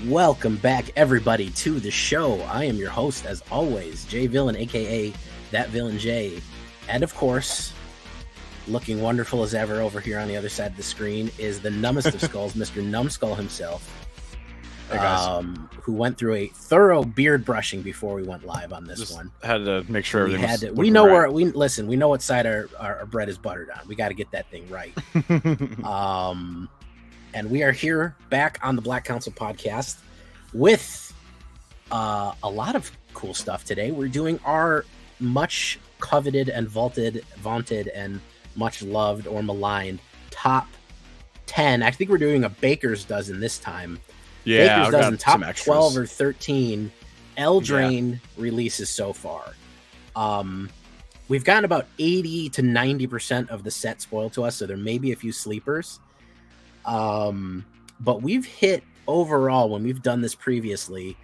Welcome back, everybody, to the show. I am your host, as always, Jay Villain, aka That Villain Jay, and of course, looking wonderful as ever over here on the other side of the screen is the numbest of skulls, Mr. Numbskull himself, hey guys. Who went through a thorough beard brushing before we went live on this one. Had to make sure everything was we know right. we know what side our bread is buttered on. We got to get that thing right. And we are here back on the Black Council podcast with a lot of cool stuff today. We're doing our much coveted and vaunted and much loved or maligned top 10. I think we're doing a baker's dozen this time. Yeah, baker's dozen top 12 or 13 Eldraine releases so far. We've gotten about 80 to 90% of the set spoiled to us, so there may be a few sleepers. But we've hit overall, when we've done this previously,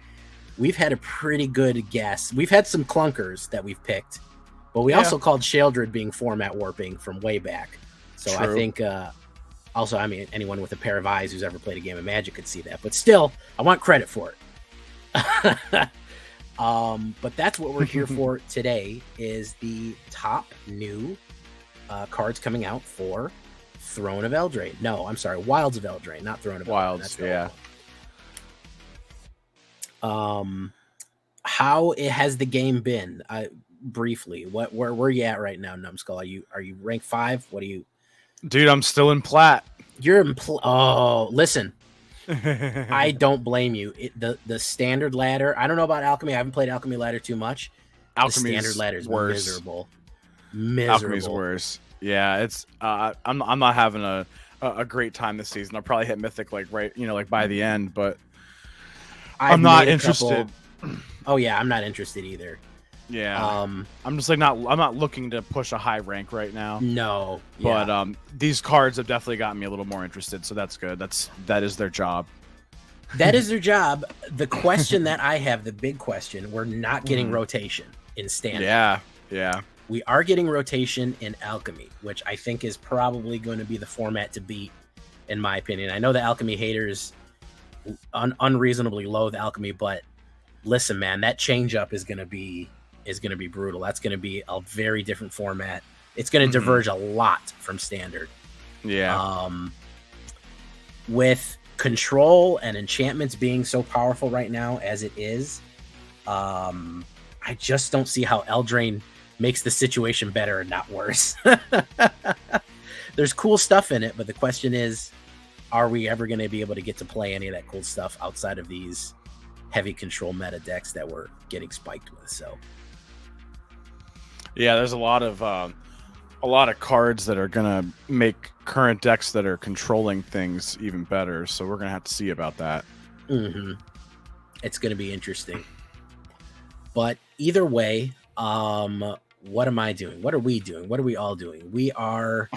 we've had a pretty good guess. We've had some clunkers that we've picked, but we also called Sheoldred being format warping from way back. So true. I think, also, I mean, anyone with a pair of eyes who's ever played a game of Magic could see that, but still, I want credit for it. But that's what we're here for today, is the top new cards coming out for Throne of Eldraine. No, I'm sorry, Wilds of Eldraine, not Throne of Wilds. Eldraine. How has the game been? Briefly, where are you at right now, Numbskull? Are you rank 5? What are you? Dude, I'm still in plat. You're in oh, listen. I don't blame you. The standard ladder. I don't know about alchemy. I haven't played alchemy ladder too much. Alchemy's the standard ladder is worse. Miserable. Alchemy's worse. Yeah, it's. I'm not having a great time this season. I'll probably hit mythic like by the end, but I'm not interested. Oh yeah, I'm not interested either. Yeah, I'm just like I'm not looking to push a high rank right now. No, but these cards have definitely gotten me a little more interested, so that's good. That is their job. That is their job. The question that I have, the big question, we're not getting rotation in standard. Yeah. We are getting rotation in alchemy, which I think is probably going to be the format to beat, in my opinion. I know the alchemy haters unreasonably loathe alchemy, but listen, man, that change up is going to be brutal. That's going to be a very different format. It's going to diverge a lot from standard. Yeah. With control and enchantments being so powerful right now as it is, I just don't see how Eldraine makes the situation better and not worse. There's cool stuff in it, but the question is, are we ever going to be able to get to play any of that cool stuff outside of these heavy control meta decks that we're getting spiked with? So yeah, there's a lot of cards that are gonna make current decks that are controlling things even better, so we're gonna have to see about that. It's gonna be interesting, but either way, what am I doing? What are we doing? What are we all doing? We are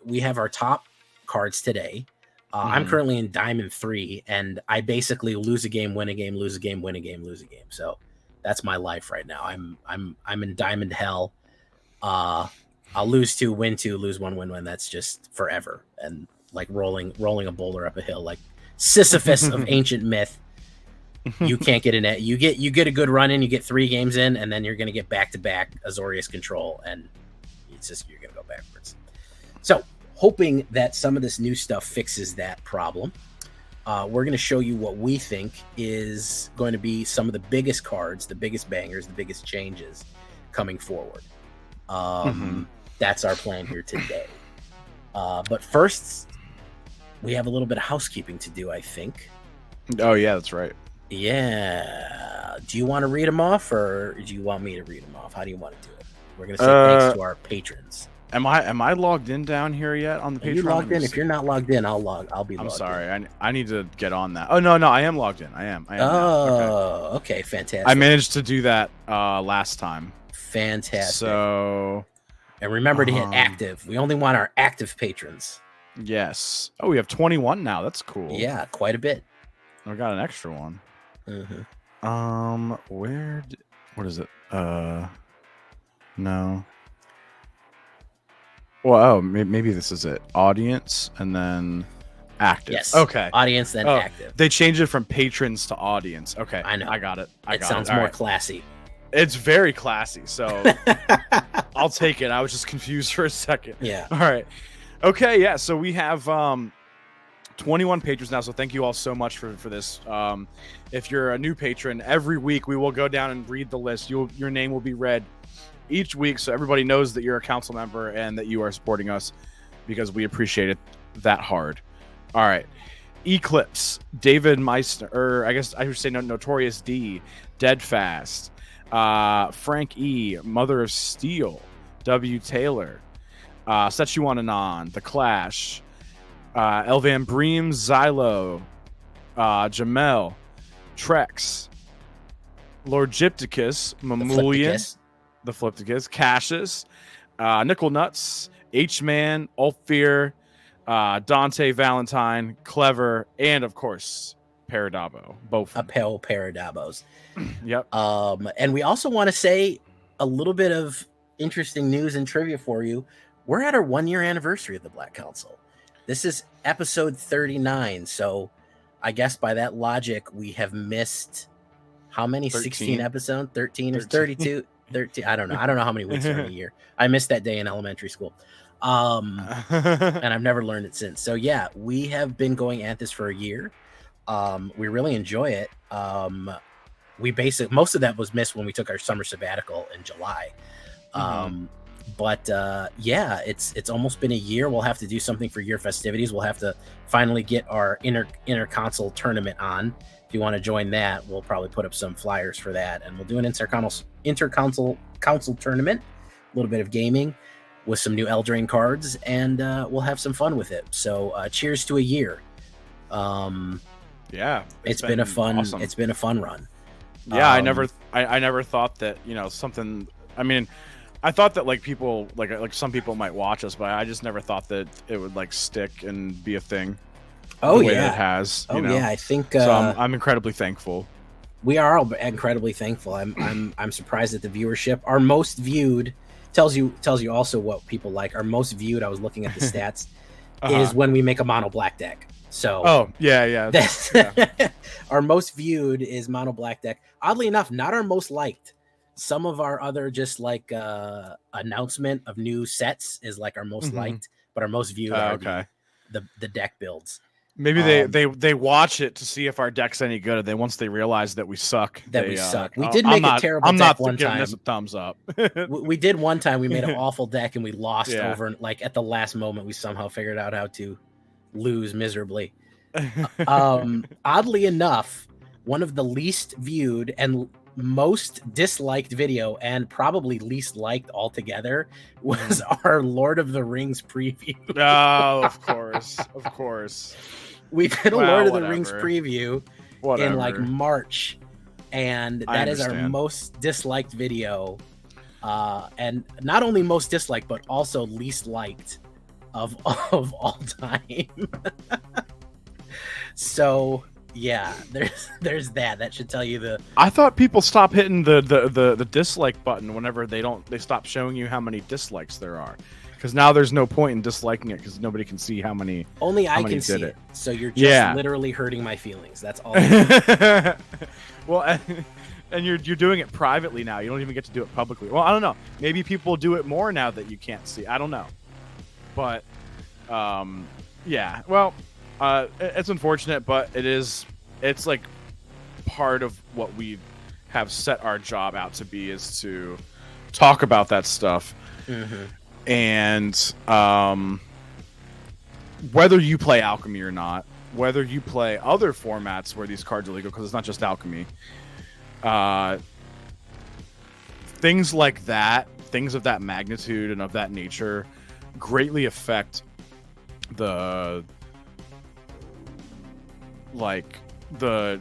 we have our top cards today. I'm currently in Diamond 3, and I basically lose a game, win a game, lose a game, win a game, lose a game. So that's my life right now. I'm in Diamond hell. I'll lose 2, win 2, lose 1, win 1. That's just forever, and like rolling a boulder up a hill, like Sisyphus of ancient myth. You can't get in it. You get a good run in, you get 3 games in, and then you're gonna get back-to-back Azorius control, and it's just you're gonna go backwards. So hoping that some of this new stuff fixes that problem, we're going to show you what we think is going to be some of the biggest cards, the biggest bangers, the biggest changes coming forward. That's our plan here today. But first, we have a little bit of housekeeping to do, I think. Oh, yeah, that's right. Yeah. Do you want to read them off, or do you want me to read them off? How do you want to do it? We're going to say thanks to our patrons. Am I logged in down here yet on the Patreon? Are you logged in? If you're not logged in, I'll be logged in. I'm sorry. I need to get on that. Oh, no, I am logged in. I am. Okay, fantastic. I managed to do that last time. Fantastic. So, and remember to hit active. We only want our active patrons. Yes. Oh, we have 21 now. That's cool. Yeah, quite a bit. I got an extra one. What is it? No. Well, maybe this is it. Audience, and then Active. Yes. Okay. Audience, then active. They changed it from patrons to audience. Okay. I know. I got it. It sounds more classy. It's very classy, so I'll take it. I was just confused for a second. Yeah. All right. Okay, yeah. So we have 21 patrons now, so thank you all so much for this. If you're a new patron, every week we will go down and read the list. Your name will be read each week, so everybody knows that you're a council member and that you are supporting us, because we appreciate it that hard. All right. Eclipse, David Meissner, or I guess I should say Notorious D, Deadfast, Frank E, Mother of Steel, W. Taylor, Sechuan Anon, The Clash, Elvan Bream, Xylo, Jamel, Trex, Lord Gypticus, Mamulian, the Flipticus, Cassius, Nickel Nuts, H-Man, Ulfir, Dante Valentine, Clever, and of course Paradabo. Both Apel Paradabos. Yep. And we also want to say a little bit of interesting news and trivia for you. We're at our 1-year anniversary of the Black Council. This is episode 39, so I guess by that logic we have missed how many? 13. 16 episodes? 13 or 32? 13. I don't know how many weeks are in a year. I missed that day in elementary school. And I've never learned it since. So yeah, we have been going at this for a year. We really enjoy it. Most of that was missed when we took our summer sabbatical in July. But yeah, it's almost been a year. We'll have to do something for year festivities. We'll have to finally get our inter console tournament on. If you want to join that, we'll probably put up some flyers for that, and we'll do an inter console tournament, a little bit of gaming with some new Eldraine cards, and we'll have some fun with it. So cheers to a year. Yeah, it's been a fun awesome. It's been a fun run. Yeah, I never thought that, something. I mean, I thought that people like some people might watch us, but I just never thought that it would stick and be a thing. Oh the way yeah, that it has. Yeah, I think so. I'm incredibly thankful. We are all incredibly thankful. I'm surprised at the viewership. Our most viewed tells you also what people like. Our most viewed, I was looking at the stats, is when we make a mono black deck. So yeah. That's our most viewed is mono black deck. Oddly enough, not our most liked. Some of our other just announcement of new sets is our most liked, but our most viewed are the deck builds. Maybe they watch it to see if our deck's any good, and then once they realize that we suck, we suck. We did make a terrible deck one time. I'm not giving this a thumbs up. we did one time. We made an awful deck and we lost over at the last moment. We somehow figured out how to lose miserably. Oddly enough, one of the least viewed and most disliked video, and probably least liked altogether, was our Lord of the Rings preview. Oh, of course. We did a Lord of the Rings preview in March, and that is our most disliked video. And not only most disliked, but also least liked of all time. So yeah, there's that. That should tell you the. I thought people stop hitting the dislike button whenever they stop showing you how many dislikes there are. Because now there's no point in disliking it because nobody can see how many. Only I can see it. So you're just literally hurting my feelings. That's all. Well, and you're doing it privately now. You don't even get to do it publicly. Well, I don't know. Maybe people do it more now that you can't see. I don't know. But, yeah. Well, it's unfortunate, but it's part of what we have set our job out to be, is to talk about that stuff. Mm-hmm. And whether you play Alchemy or not, whether you play other formats where these cards are legal, because it's not just Alchemy, things like that, things of that magnitude and of that nature, greatly affect the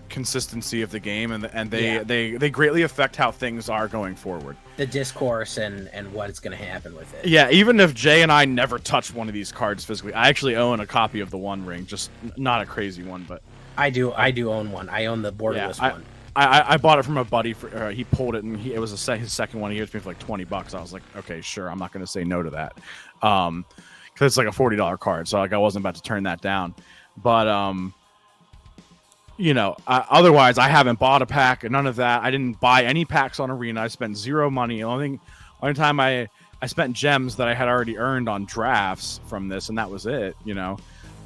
consistency of the game, and they greatly affect how things are going forward. The discourse and what is going to happen with it. Yeah, even if Jay and I never touch one of these cards physically, I actually own a copy of the One Ring, just not a crazy one, but I do own one. I own the borderless one. I bought it from a buddy. He pulled it, and it was his second one. He gave it to me for like $20. I was like, okay, sure, I'm not going to say no to that, because it's like a $40 card, so I wasn't about to turn that down. But otherwise I haven't bought a pack. None of that. I didn't buy any packs on Arena. I spent zero money. The only time I spent gems that I had already earned on drafts from this, and that was it.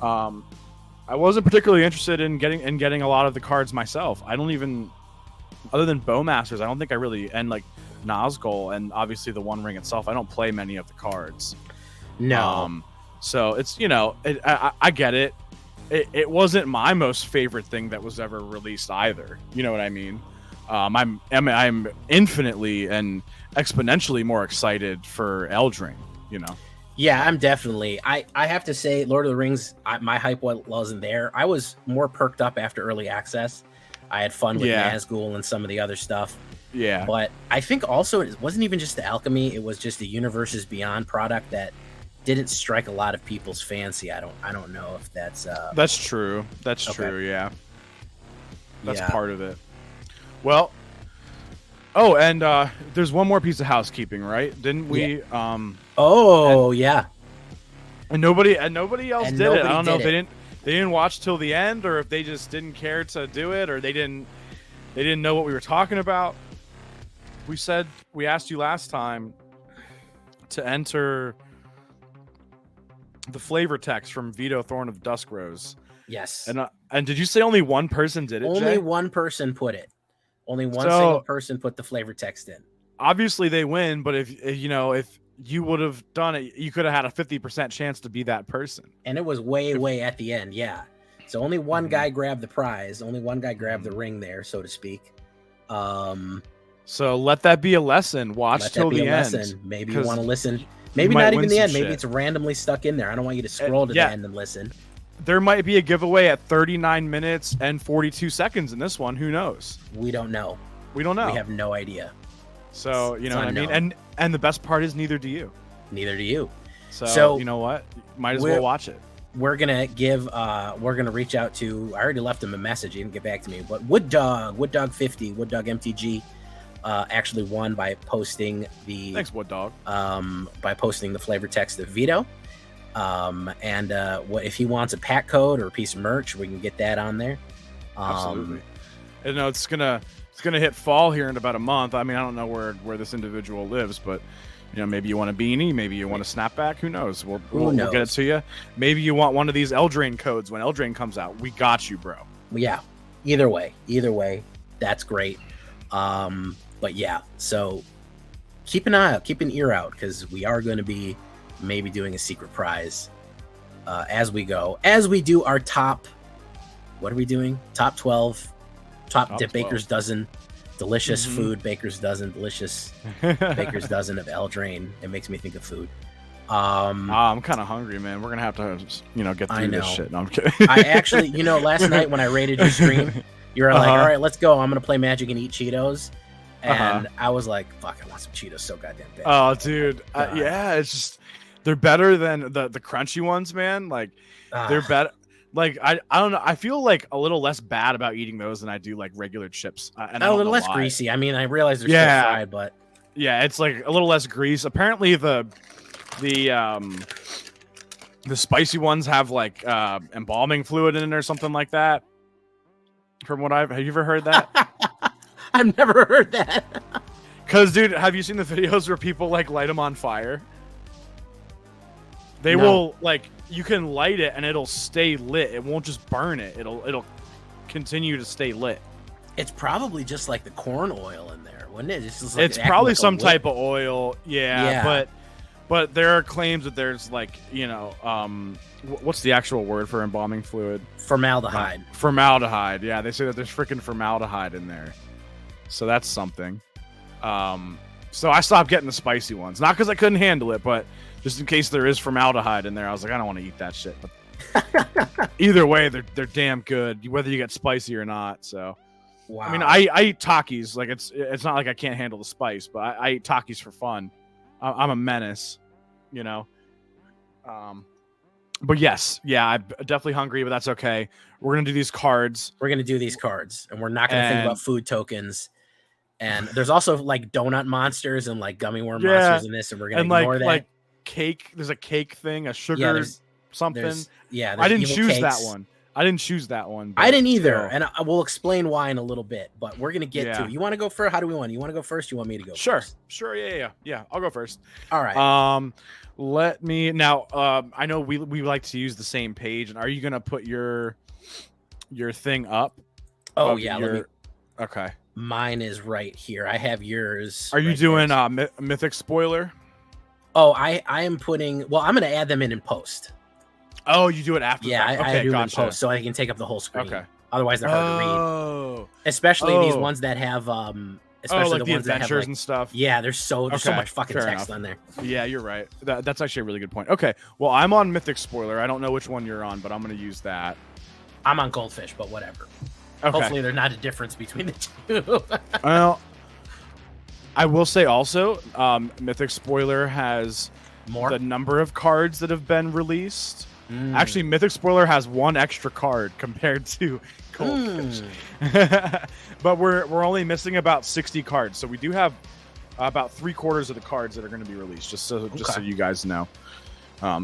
I wasn't particularly interested in getting a lot of the cards myself. I don't even, other than Bowmasters, I don't think I really, and like Nazgul and obviously the One Ring itself, I don't play many of the cards. No. So it's, I get it. It wasn't my most favorite thing that was ever released either. You know what I mean? I'm infinitely and exponentially more excited for Eldraine, Yeah, I'm definitely. I have to say, Lord of the Rings, my hype wasn't there. I was more perked up after early access. I had fun with Nazgul and some of the other stuff. Yeah. But I think also it wasn't even just the alchemy, it was just a Universes Beyond product that didn't strike a lot of people's fancy. I don't know if that's true. That's okay. True, yeah. That's part of it. Well, and there's one more piece of housekeeping, right? Didn't we And nobody else did it. I don't know if they didn't watch till the end, or if they just didn't care to do it, or they didn't know what we were talking about. We asked you last time to enter the flavor text from Vito Thorn of Duskrose. Yes. And did you say only one person did it? Only Jay? one person put it. Only one single person put the flavor text in. Obviously they win, but if you would have done it, you could have had a 50% chance to be that person. And it was way at the end, yeah. So only one guy grabbed the prize. Only one guy grabbed the ring there, so to speak. So let that be a lesson. Watch till the end. Maybe you want to listen. Maybe not even the end. Maybe it's randomly stuck in there. I don't want you to scroll to the end and listen. There might be a giveaway at 39 minutes and 42 seconds in this one. Who knows? We don't know. We don't know. We have no idea. So, you know what I mean? And the best part is neither do you. Neither do you. So you know what? Might as well watch it. We're going to reach out to, I already left him a message. He didn't get back to me, but Wood Dog 50, Wood Dog MTG actually won by posting the, thanks Wood Dog. By posting the flavor text of Vito. And what if he wants a pack code or a piece of merch, we can get that on there. Absolutely. And it's gonna hit fall here in about a month. I mean, I don't know where this individual lives, but maybe you want a beanie, maybe you want a snapback. Who knows? We'll get it to you. Maybe you want one of these Eldraine codes when Eldraine comes out. We got you, bro. Yeah. Either way, that's great. But yeah, so keep an eye out, keep an ear out, because we are going to be maybe doing a secret prize as we go. As we do our top, what are we doing? Top 12, top 12. Baker's Dozen, delicious food, Baker's Dozen, delicious Baker's Dozen of Eldraine. It makes me think of food. I'm kind of hungry, man. We're going to have to, get through this shit. No, I'm kidding. I actually, last night when I rated your stream, you were like, all right, let's go. I'm going to play Magic and eat Cheetos. And I was like, fuck, I want some Cheetos so goddamn bad. Oh, dude. Yeah, it's just, they're better than the crunchy ones, man. Like, they're better. Like, I don't know. I feel like a little less bad about eating those than I do like regular chips. And a little less greasy. I mean, I realize they're still fried, but yeah, it's like a little less grease. Apparently, the spicy ones have like embalming fluid in it or something like that. From what have you ever heard that? I've never heard that. Cause, dude, have you seen the videos where people like light them on fire? They will you can light it and it'll stay lit. It won't just burn it. It'll continue to stay lit. It's probably just like the corn oil in there, wouldn't it? It's probably some type of oil. Yeah. But there are claims that there's what's the actual word for embalming fluid? Formaldehyde. Formaldehyde. Yeah, they say that there's freaking formaldehyde in there. So that's something. So I stopped getting the spicy ones. Not because I couldn't handle it, but just in case there is formaldehyde in there. I was like, I don't want to eat that shit. But either way, they're damn good, whether you get spicy or not. So, wow. I mean, I eat Takis. Like, it's not like I can't handle the spice, but I eat Takis for fun. I'm a menace, But yes, yeah, I'm definitely hungry, but that's okay. We're going to do these cards. And we're not going to think about food tokens. And there's also like donut monsters and like gummy worm monsters in this, and we're going to ignore that. Like cake, there's a cake thing, a sugar something. I didn't choose that one. I didn't choose that one. I didn't either, still. and I will explain why in a little bit. But we're gonna get to it. You want to go first? How do we want? You want to go first? You want me to go? First? Sure. Yeah. I'll go first. All right. Let me now. I know we like to use the same page, and are you gonna put your thing up? Oh yeah. Okay. Mine is right here. I have yours. Are you doing Mythic spoiler? Oh, I am putting. Well, I'm gonna add them in post. Oh, you do it after. Yeah, I do them in post, so I can take up the whole screen. Okay. Otherwise, they're hard to read. Especially these ones that have, especially like the ones that have and stuff. Yeah, there's so much fucking text on there. Yeah, you're right. That's actually a really good point. Okay, well, I'm on Mythic spoiler. I don't know which one you're on, but I'm gonna use that. I'm on Goldfish, but whatever. Okay. Hopefully, there's not a difference between the two. Well, I will say also, Mythic spoiler has more the number of cards that have been released. Mm. Actually, Mythic spoiler has one extra card compared to Goldfish. But we're only missing about 60 cards, so we do have about 3/4 of the cards that are going to be released. Just so you guys know.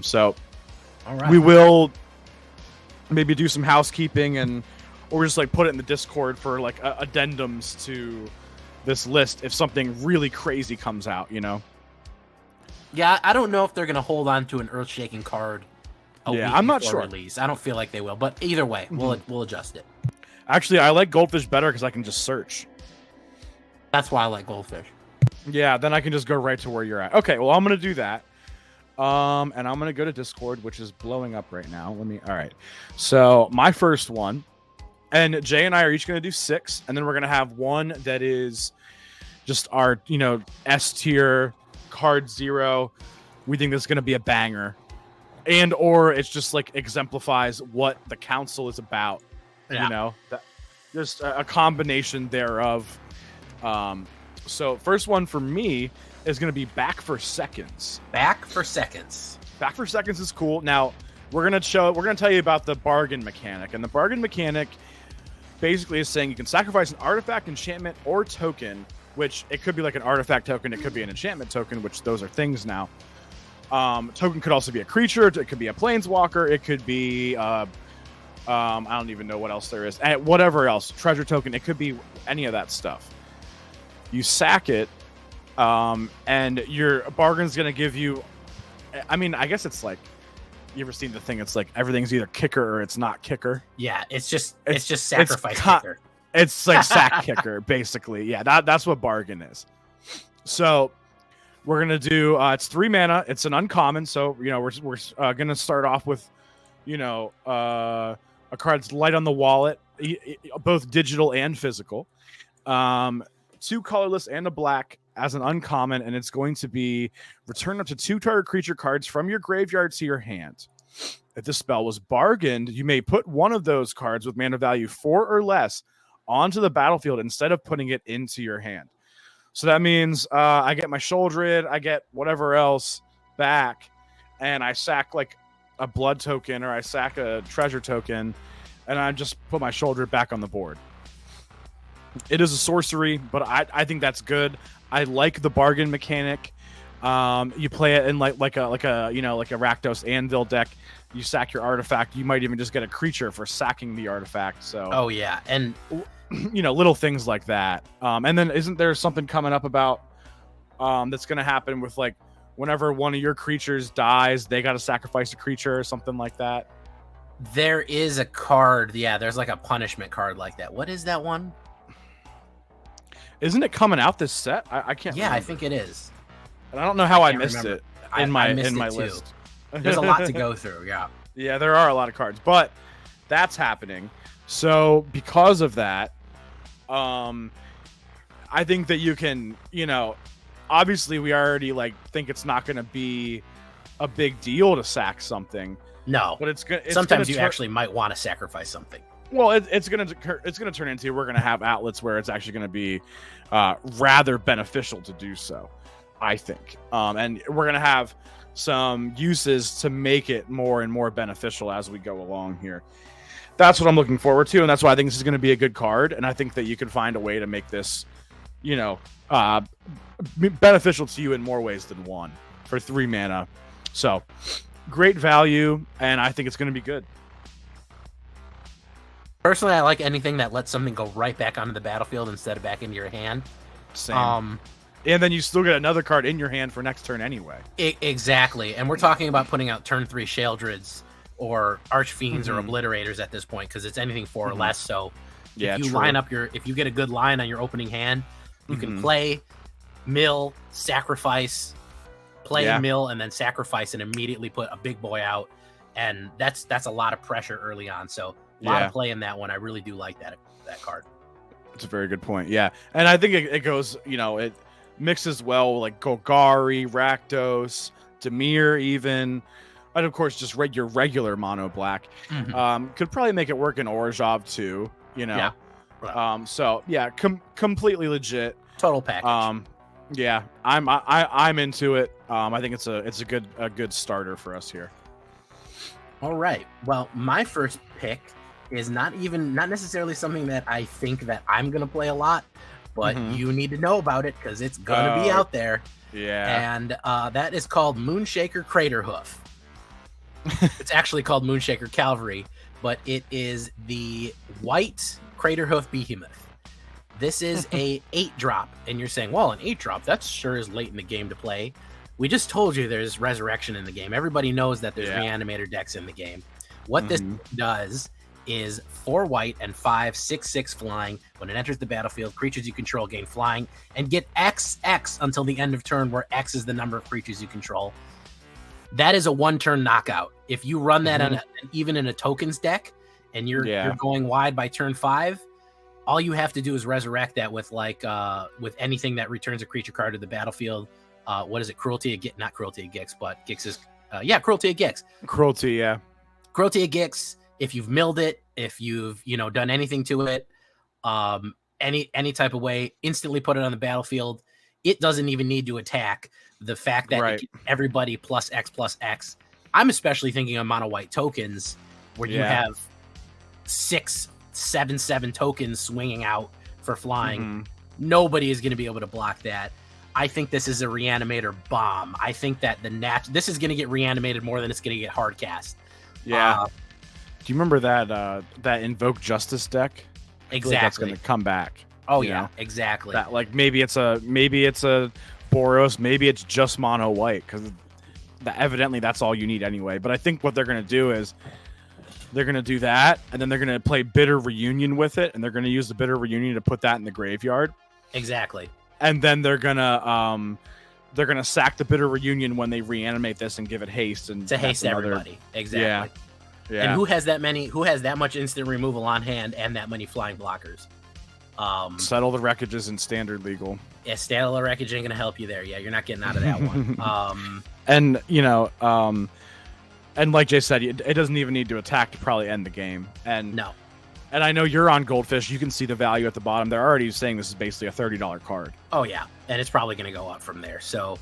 So all right. We will maybe do some housekeeping or just like put it in the Discord for like addendums to this list if something really crazy comes out, you know. Yeah, I don't know if they're going to hold on to an earth-shaking card. I'm not sure. Release. I don't feel like they will, but either way, we'll adjust it. Actually, I like Goldfish better because I can just search. That's why I like Goldfish. Yeah, then I can just go right to where you're at. Okay, well, I'm gonna do that. And I'm gonna go to Discord, which is blowing up right now. All right. So my first one, and Jay and I are each gonna do 6, and then we're gonna have one that is just our, S tier card 0. We think this is gonna be a banger. Or it's just like exemplifies what the council is about, just a combination thereof. So first one for me is going to be Back for Seconds. Back for Seconds. Back for Seconds is cool. Now we're going to tell you about the bargain mechanic, and the bargain mechanic basically is saying you can sacrifice an artifact, enchantment, or token, which it could be like an artifact token, it could be an enchantment token, which those are things now. Token could also be a creature. It could be a planeswalker. It could be, I don't even know what else there is. And whatever else, treasure token. It could be any of that stuff. You sack it, and your bargain's gonna give you. I mean, I guess it's like, you ever seen the thing? It's like everything's either kicker or it's not kicker. Yeah, it's just sacrifice kicker. It's like sack kicker, basically. Yeah, that's what bargain is. So. We're gonna do. It's 3 mana. It's an uncommon, so we're gonna start off with, a card that's light on the wallet, both digital and physical. 2 colorless and a black as an uncommon, and it's going to be return up to 2 target creature cards from your graveyard to your hand. If this spell was bargained, you may put one of those cards with mana value 4 or less onto the battlefield instead of putting it into your hand. So that means I get my Sholdred, I get whatever else back, and I sack like a blood token or I sack a treasure token, and I just put my Sholdred back on the board. It is a sorcery, but I think that's good. I like the bargain mechanic. You play it in like a Rakdos Anvil deck. You sack your artifact. You might even just get a creature for sacking the artifact. So oh yeah, and little things like that. And then isn't there something coming up about that's going to happen with like whenever one of your creatures dies, they got to sacrifice a creature or something like that? There is a card. Yeah, there's like a punishment card like that. What is that one? Isn't it coming out this set? I can't. Yeah, remember. I think it is. And I don't know how I missed it in my list. There's a lot to go through. Yeah. Yeah, there are a lot of cards, but that's happening. So because of that, I think that you can, obviously we already think it's not going to be a big deal to sack something. No, but it's good. Sometimes you actually might want to sacrifice something. Well, it's gonna turn into we're gonna have outlets where it's actually gonna be rather beneficial to do so, I think, and we're gonna have some uses to make it more and more beneficial as we go along here. That's what I'm looking forward to, and that's why I think this is going to be a good card. And I think that you can find a way to make this, beneficial to you in more ways than one for 3 mana. So great value, and I think it's going to be good. Personally, I like anything that lets something go right back onto the battlefield instead of back into your hand. Same. And then you still get another card in your hand for next turn anyway. Exactly. And we're talking about putting out turn 3 Sheldrids or Archfiends or Obliterators at this point, because it's anything 4 or less. So if you line up if you get a good line on your opening hand, you can play, mill, sacrifice, play, mill, and then sacrifice and immediately put a big boy out. And that's a lot of pressure early on. So a lot of play in that one. I really do like that card. It's a very good point. Yeah. And I think it goes, it mixes well like Golgari, Rakdos, Dimir even. And of course, just your regular mono black. Could probably make it work in Orzhov too, Yeah. So yeah, completely legit. Total package. Yeah, I'm into it. I think it's a good starter for us here. All right. Well, my first pick is not necessarily something that I think that I'm gonna play a lot, but you need to know about it because it's gonna be out there. Yeah. And that is called Moonshaker Craterhoof. It's actually called Moonshaker Cavalry, but it is the white Craterhoof Behemoth. This is a 8-drop, and you're saying, well, an 8-drop, that sure is late in the game to play. We just told you there's Resurrection in the game. Everybody knows that there's Reanimator decks in the game. What this does is 4 white and 5 6/6 flying. When it enters the battlefield, creatures you control gain flying and get XX until the end of turn, where X is the number of creatures you control. That is a 1-turn knockout. If you run that even in a tokens deck, and you're going wide by turn 5, all you have to do is resurrect that with with anything that returns a creature card to the battlefield. What is it? Cruelty of Gix, not Cruelty of Gix, but Gix is Cruelty of Gix. Cruelty of Gix. If you've milled it, if you've done anything to it, any type of way, instantly put it on the battlefield. It doesn't even need to attack. The fact that everybody +X+X. I'm especially thinking of mono white tokens where you have 6 7/7 tokens swinging out for flying. Nobody is going to be able to block that. I think this is a Reanimator bomb. I think that this is going to get reanimated more than it's going to get hard cast. Yeah. Do you remember that Invoke Justice deck? Exactly. That's going to come back. Oh yeah, exactly. That maybe it's a Boros, maybe it's just mono white, because evidently that's all you need anyway. But I think what they're going to do is they're going to do that, and then they're going to play Bitter Reunion with it, and they're going to use the Bitter Reunion to put that in the graveyard. Exactly. And then they're gonna sack the Bitter Reunion when they reanimate this and give it haste and to haste everybody. Exactly. Yeah. And who has that much instant removal on hand and that many flying blockers? Settle the Wreckages in Standard Legal. Yeah, Settle the Wreckage ain't gonna help you there. Yeah, you're not getting out of that one. And and like Jay said, it doesn't even need to attack to probably end the game. And no. And I know you're on Goldfish. You can see the value at the bottom. They're already saying this is basically a $30 card. Oh, yeah. And it's probably going to go up from there. So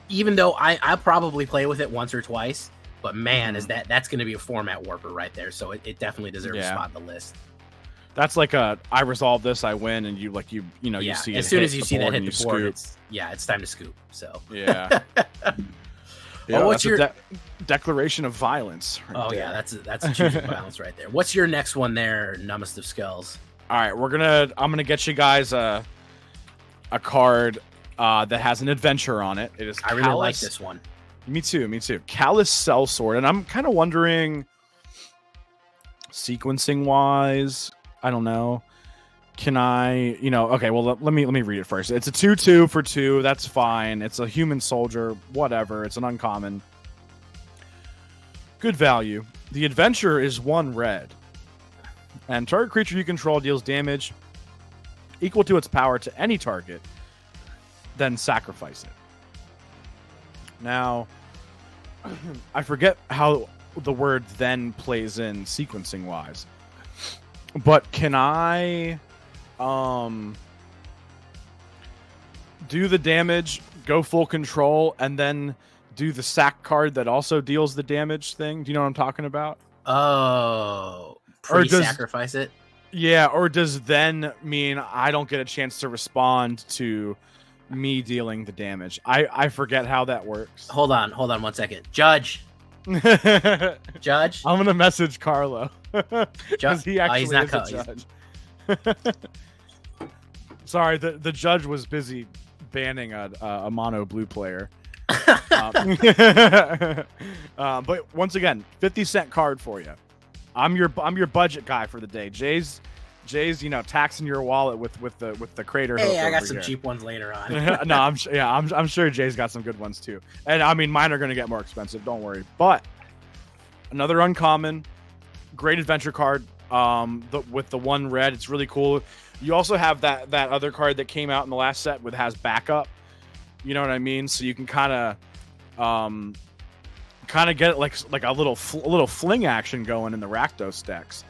even though I'll probably play with it once or twice, but man, that's going to be a format warper right there. So it definitely deserves a spot on the list. That's like I resolve this, I win, and you see it. As soon as you see that hit the board, it's time to scoop. So yeah. What's your declaration of violence? Right there. That's a choosing violence right there. What's your next one there, Numbest of Skulls? All right, I'm gonna get you guys a card that has an adventure on it. It is. I really like this one. Me too. Callous Sellsword, and I'm kind of wondering, sequencing wise, I don't know. Can I, okay, well, let me read it first. It's a 2/2 for 2. That's fine. It's a human soldier, whatever. It's an uncommon. Good value. The adventure is 1 red. And target creature you control deals damage equal to its power to any target. Then sacrifice it. Now, I forget how the word then plays in sequencing wise. But can I do the damage, go full control, and then do the sack card that also deals the damage thing? Do you know what I'm talking about? Oh, pre-sacrifice it? Yeah, or does then mean I don't get a chance to respond to me dealing the damage? I forget how that works. Hold on 1 second. Judge, Judge. I'm gonna message Carlo because he actually he's not is a judge. Sorry, the judge was busy banning a mono blue player. But once again, 50-cent card for you. I'm your budget guy for the day. Jay's taxing your wallet with the crater. Hey, I got some cheap ones later on. No, I'm sure Jay's got some good ones too. And I mean, mine are gonna get more expensive. Don't worry. But another uncommon, great adventure card. With the one red, it's really cool. You also have that other card that came out in the last set with has backup. You know what I mean? So you can kind of get like a little fling action going in the Rakdos decks.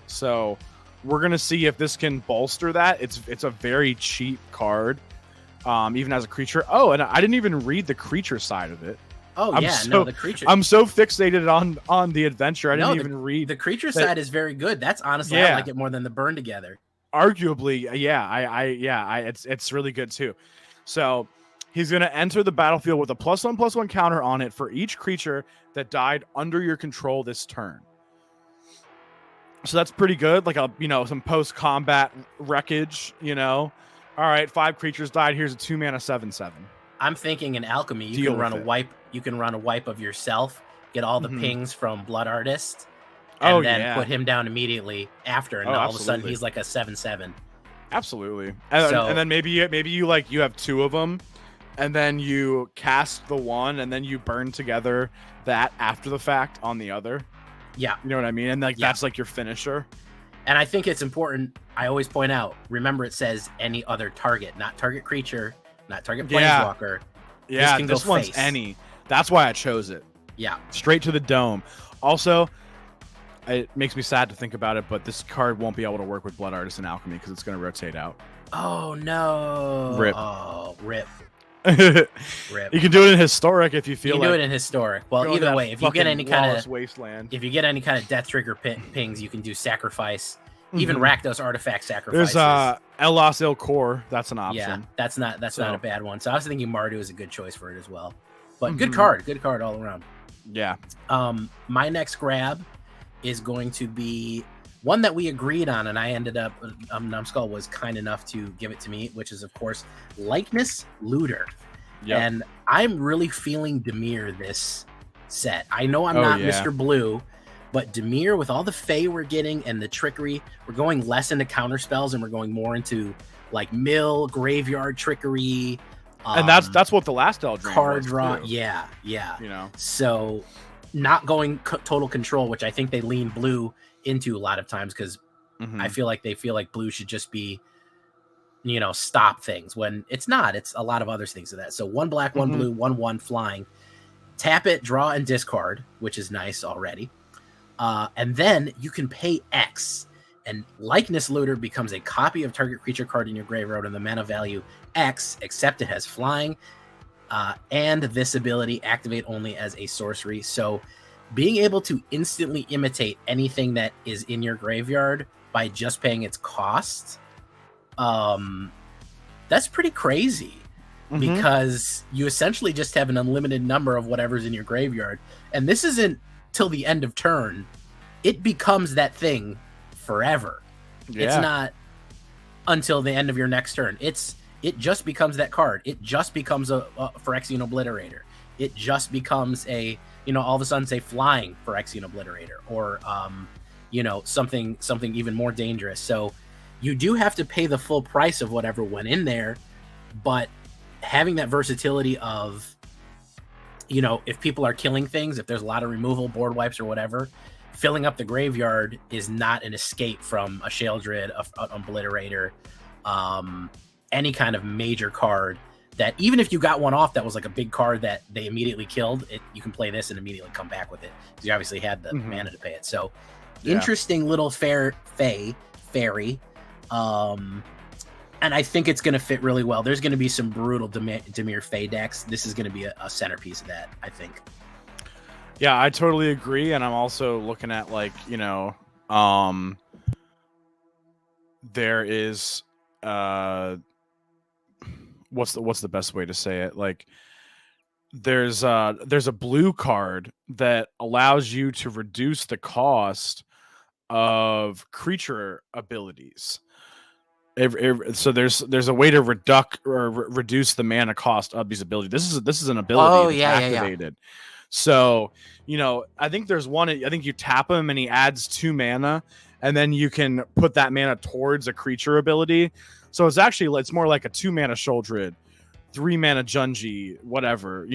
So we're gonna see if this can bolster that. It's a very cheap card, even as a creature. Oh, and I didn't even read the creature side of it. Oh, the creature. I'm so fixated on the adventure. I didn't even read the creature side is very good. That's honestly, I like it more than the burn together. Arguably, it's really good too. So he's going to enter the battlefield with a +1/+1 counter on it for each creature that died under your control this turn. So that's pretty good. Like some post-combat wreckage. All right, 5 creatures died. Here's a 2-mana 7/7. I'm thinking in Alchemy, you can run a wipe. You can run a wipe of yourself, get all the pings from Blood Artist, and then put him down immediately after, and all of a sudden he's like a 7/7. Absolutely. And then maybe you have 2 of them, and then you cast the one, and then you burn together that after the fact on the other. Yeah. You know what I mean? And that's like your finisher. And I think it's important. I always point out, remember it says any other target, not target creature, not target planeswalker. Yeah, this one's face. Any. That's why I chose it. Yeah. Straight to the dome. Also, it makes me sad to think about it, but this card won't be able to work with Blood Artist and Alchemy because it's going to rotate out. Oh, no. Rip. Oh, rip. Rip. You can do it in Historic if you feel like. You can do it in Historic. Well, either way, if you get any kind of wasteland, if you get any kind of death trigger pings, you can do sacrifice. Even Rakdos artifact sacrifices. There's Elos Il Core. That's an option. Yeah, that's not a bad one. So I was thinking Mardu is a good choice for it as well. But good card all around. Yeah. My next grab is going to be one that we agreed on, and I ended up Numbskull was kind enough to give it to me, which is of course Likeness Looter. Yep. And I'm really feeling Dimir this set. I know I'm not Mr. Blue, but Dimir, with all the Fey we're getting and the trickery, we're going less into counter spells and we're going more into like mill, graveyard trickery. And that's what the last Eldraine card draw. Too. Yeah. So not going total control, which I think they lean blue into a lot of times because I feel like they feel like blue should just be, stop things when it's not. It's a lot of other things to that. So 1 black, 1 blue, 1/1 flying. Tap it, draw, and discard, which is nice already. And then you can pay X, and Likeness Looter becomes a copy of target creature card in your graveyard and the mana value X, except it has flying, and this ability activate only as a sorcery. So being able to instantly imitate anything that is in your graveyard by just paying its cost, that's pretty crazy. Because you essentially just have an unlimited number of whatever's in your graveyard, and this isn't till the end of turn. It becomes that thing forever. It's not until the end of your next turn. It just becomes that card. It just becomes a Phyrexian Obliterator. It just becomes a all of a sudden say flying Phyrexian Obliterator, or something even more dangerous. So you do have to pay the full price of whatever went in there, but having that versatility of if people are killing things, if there's a lot of removal, board wipes or whatever, filling up the graveyard is not an escape from a Sheoldred, an Obliterator, any kind of major card that even if you got one off that was like a big card that they immediately killed, you can play this and immediately come back with it because you obviously had the mana to pay it. So interesting little fairy. And I think it's going to fit really well. There's going to be some brutal Dimir Fey decks. This is going to be a centerpiece of that, I think. Yeah, I totally agree. And I'm also looking at there is what's the best way to say it? Like there's a blue card that allows you to reduce the cost of creature abilities. So there's a way to reduce the mana cost of these abilities. This is an ability that's activated. So, I think there's one. I think you tap him and he adds 2 mana, and then you can put that mana towards a creature ability. So it's more like a 2 mana Sholdred, 3 mana Junji, whatever,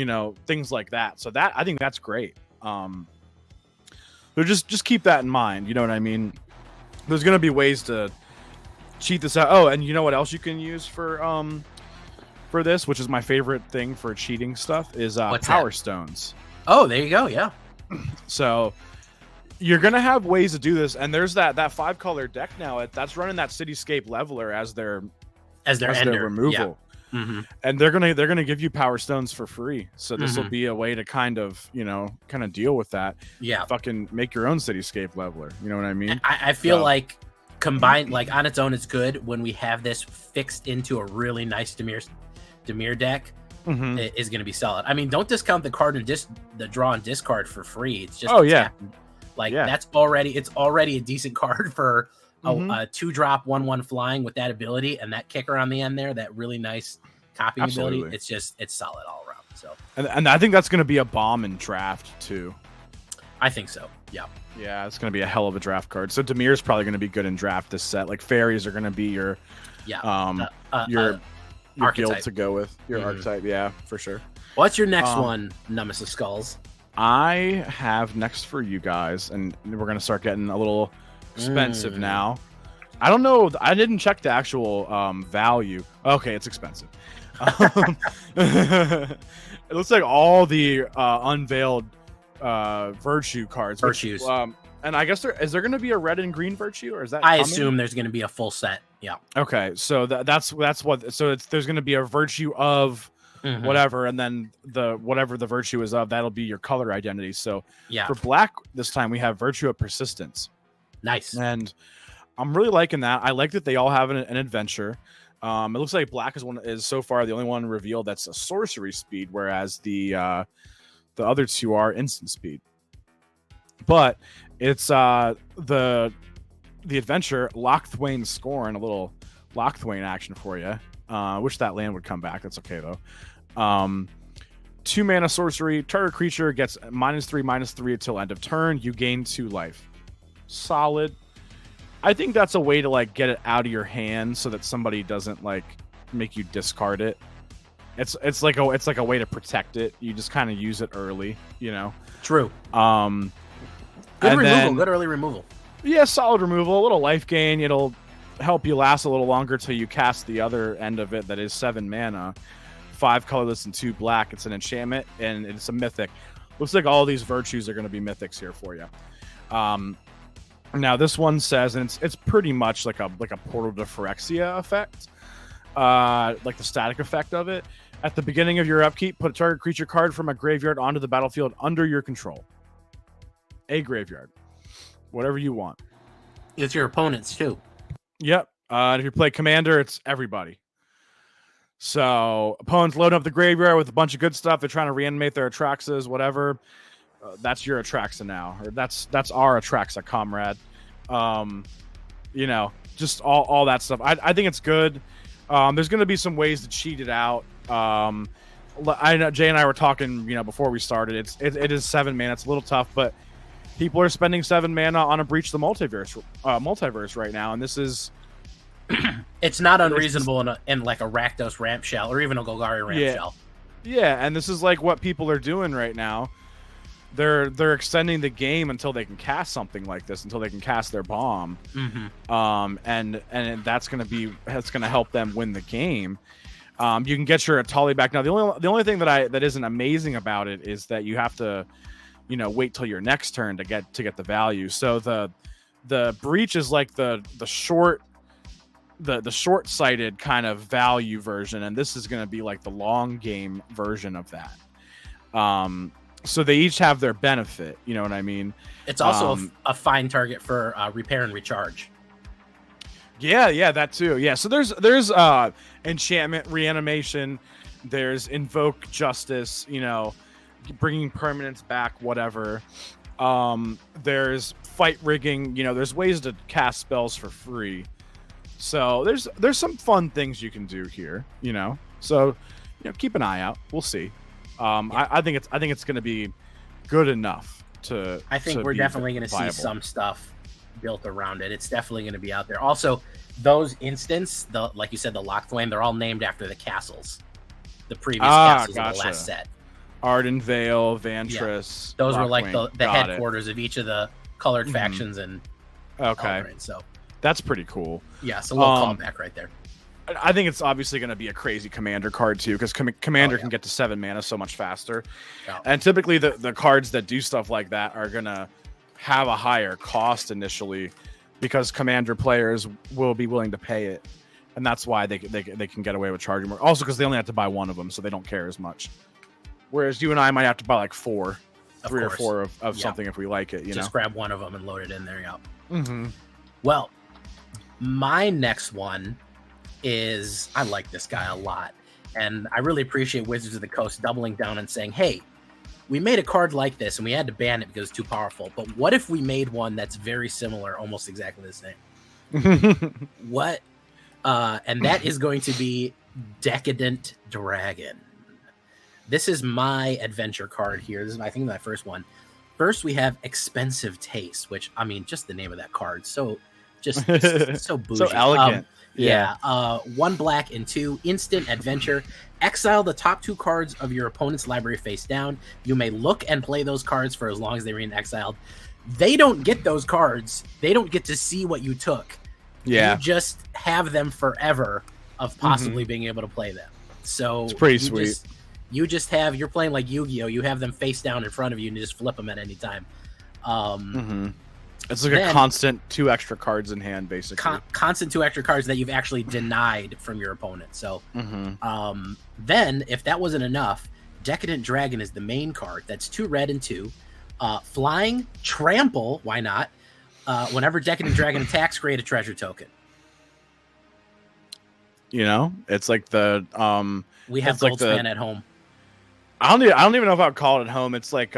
things like that. So I think that's great. So just keep that in mind. You know what I mean? There's gonna be ways to cheat this out. Oh, and you know what else you can use for this, which is my favorite thing for cheating stuff, is Power Stones. Oh, there you go. Yeah. So you're gonna have ways to do this, and there's that 5-color deck now. That's running that Cityscape Leveler as their removal. Yeah. Mm-hmm. And they're gonna give you Power Stones for free. So this will be a way to kind of deal with that. Yeah. Fucking make your own Cityscape Leveler. You know what I mean? I feel like combined, like on its own, it's good. When we have this fixed into a really nice Dimir deck, it is going to be solid. I mean, don't discount the card and the draw and discard for free. It's just it's already a decent card for a 2-drop 1/1 flying with that ability and that kicker on the end there. That really nice copying ability. It's solid all around. So and I think that's going to be a bomb in draft too. I think so. Yeah. Yeah, it's going to be a hell of a draft card. So Dimir's probably going to be good in draft this set. Like fairies are going to be your guild to go with, your archetype. Yeah, for sure. What's your next one, Nemesis Skulls? I have next for you guys, and we're going to start getting a little expensive now. I don't know. I didn't check the actual value. Okay, it's expensive. It looks like all the unveiled virtue cards. Virtues. And I guess is there going to be a red and green virtue, or is that? I assume there's going to be a full set. Yeah. Okay, so that's what. So there's going to be a virtue of whatever, and then whatever the virtue is of, that'll be your color identity. So for black this time we have virtue of persistence. Nice. And I'm really liking that. I like that they all have an adventure. It looks like black is so far the only one revealed that's a sorcery speed, whereas the other 2 are instant speed. But it's the adventure Lochthwain Scorn, a little Lochthwain action for you. Wish that land would come back. That's okay though. 2 mana sorcery. Target creature gets -3/-3 until end of turn. You gain 2 life. Solid. I think that's a way to get it out of your hand so that somebody doesn't make you discard it. It's like a way to protect it. You just kind of use it early, True. Good early removal. Yeah, solid removal, a little life gain. It'll help you last a little longer till you cast the other end of it that is 7 mana, 5 colorless and 2 black. It's an enchantment and it's a mythic. Looks like all these virtues are going to be mythics here for you. Now this one says, and it's pretty much like a Portal to Phyrexia effect, like the static effect of it. At the beginning of your upkeep, put a target creature card from a graveyard onto the battlefield under your control. A graveyard, whatever you want. It's your opponents too. Yep. If you play commander, it's everybody. So opponents loading up the graveyard with a bunch of good stuff. They're trying to reanimate their Atraxas, whatever. That's your Atraxa now, or that's our Atraxa, comrade. Just all that stuff. I think it's good. There's going to be some ways to cheat it out. I know Jay and I were talking, before we started. It is 7 mana. It's a little tough, but people are spending 7 mana on a Breach the multiverse right now, and this is. It's not unreasonable in like a Rakdos ramp shell or even a Golgari ramp shell. Yeah, and this is like what people are doing right now. They're extending the game until they can cast something like this, until they can cast their bomb. And that's gonna help them win the game. You can get your Atali back now. The only thing that isn't amazing about it is that you have to, wait till your next turn to get the value. So the breach is like the short-sighted kind of value version, and this is going to be like the long game version of that. So they each have their benefit, you know what I mean? It's also a fine target for repair and recharge. Yeah, that too. Yeah, so there's enchantment, reanimation, There's Invoke Justice, you know, bringing permanents back, whatever. There's Fight Rigging, you know, there's ways to cast spells for free. So there's some fun things you can do here, you know. So, you know, keep an eye out. We'll see. I think it's going to be good enough to. I think we're definitely going to see some stuff built around it. It's definitely going to be out there. Also, those instants, like you said, the Lock Flame, they're all named after the castles, the previous castles of the last set. Arden Vale, Vantress. Yeah. Those were like the headquarters of each of the colored factions and Eldraine, so that's pretty cool. Yeah, so a little callback right there. I think it's obviously going to be a crazy commander card too, because commander can get to 7 mana so much faster. Yeah. And typically the cards that do stuff like that are going to have a higher cost initially, because commander players will be willing to pay it. And that's why they can get away with charging more. Also because they only have to buy one of them, so they don't care as much. Whereas you and I might have to buy like 3 or 4 of something if we like it. Just grab one of them and load it in there. Yeah. Well, my next one is, I like this guy a lot, and I really appreciate Wizards of the Coast doubling down and saying, hey, we made a card like this and we had to ban it because it's too powerful, but what if we made one that's very similar, almost exactly the same? What? And that is going to be Decadent Dragon. This is my adventure card here. This is, I think, my first one. First, we have Expensive Taste, which, I mean, just the name of that card, so so bougie. So elegant. Yeah. 1 black and 2 instant adventure. Exile the top 2 cards of your opponent's library face down. You may look and play those cards for as long as they remain exiled. They don't get those cards. They don't get to see what you took. Yeah. You just have them forever of possibly being able to play them. So it's pretty sweet. You're playing like Yu-Gi-Oh! You have them face down in front of you and you just flip them at any time. It's like a constant 2 extra cards in hand, basically. Constant 2 extra cards that you've actually denied from your opponent. So then, if that wasn't enough, Decadent Dragon is the main card. That's 2 red and 2. Flying, Trample, why not? Whenever Decadent Dragon attacks, create a treasure token. You know, it's like the... we have Goldspan at home. I don't even know if I'd call it at home. It's like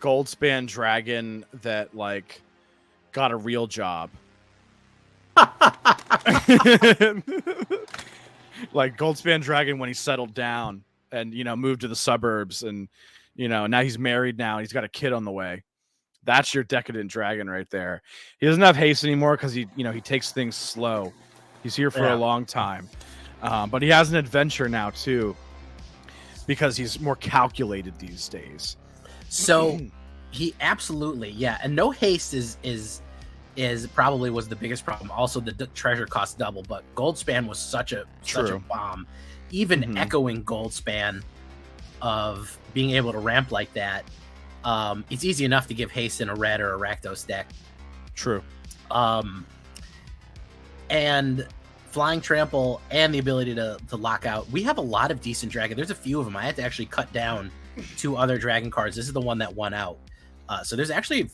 Goldspan Dragon that like got a real job. Like Goldspan Dragon when he settled down and, you know, moved to the suburbs and, you know, now he's married now. He's got a kid on the way. That's your Decadent Dragon right there. He doesn't have haste anymore because he takes things slow. He's here for a long time. But he has an adventure now too, because he's more calculated these days. So he absolutely, and no haste is probably was the biggest problem. Also, the treasure cost double, but Goldspan was such a bomb. Even echoing Goldspan of being able to ramp like that, it's easy enough to give haste in a red or a Rakdos deck. True. And Flying Trample and the ability to lock out. We have a lot of decent dragon. There's a few of them. I had to actually cut down 2 other dragon cards. This is the one that won out. So there's actually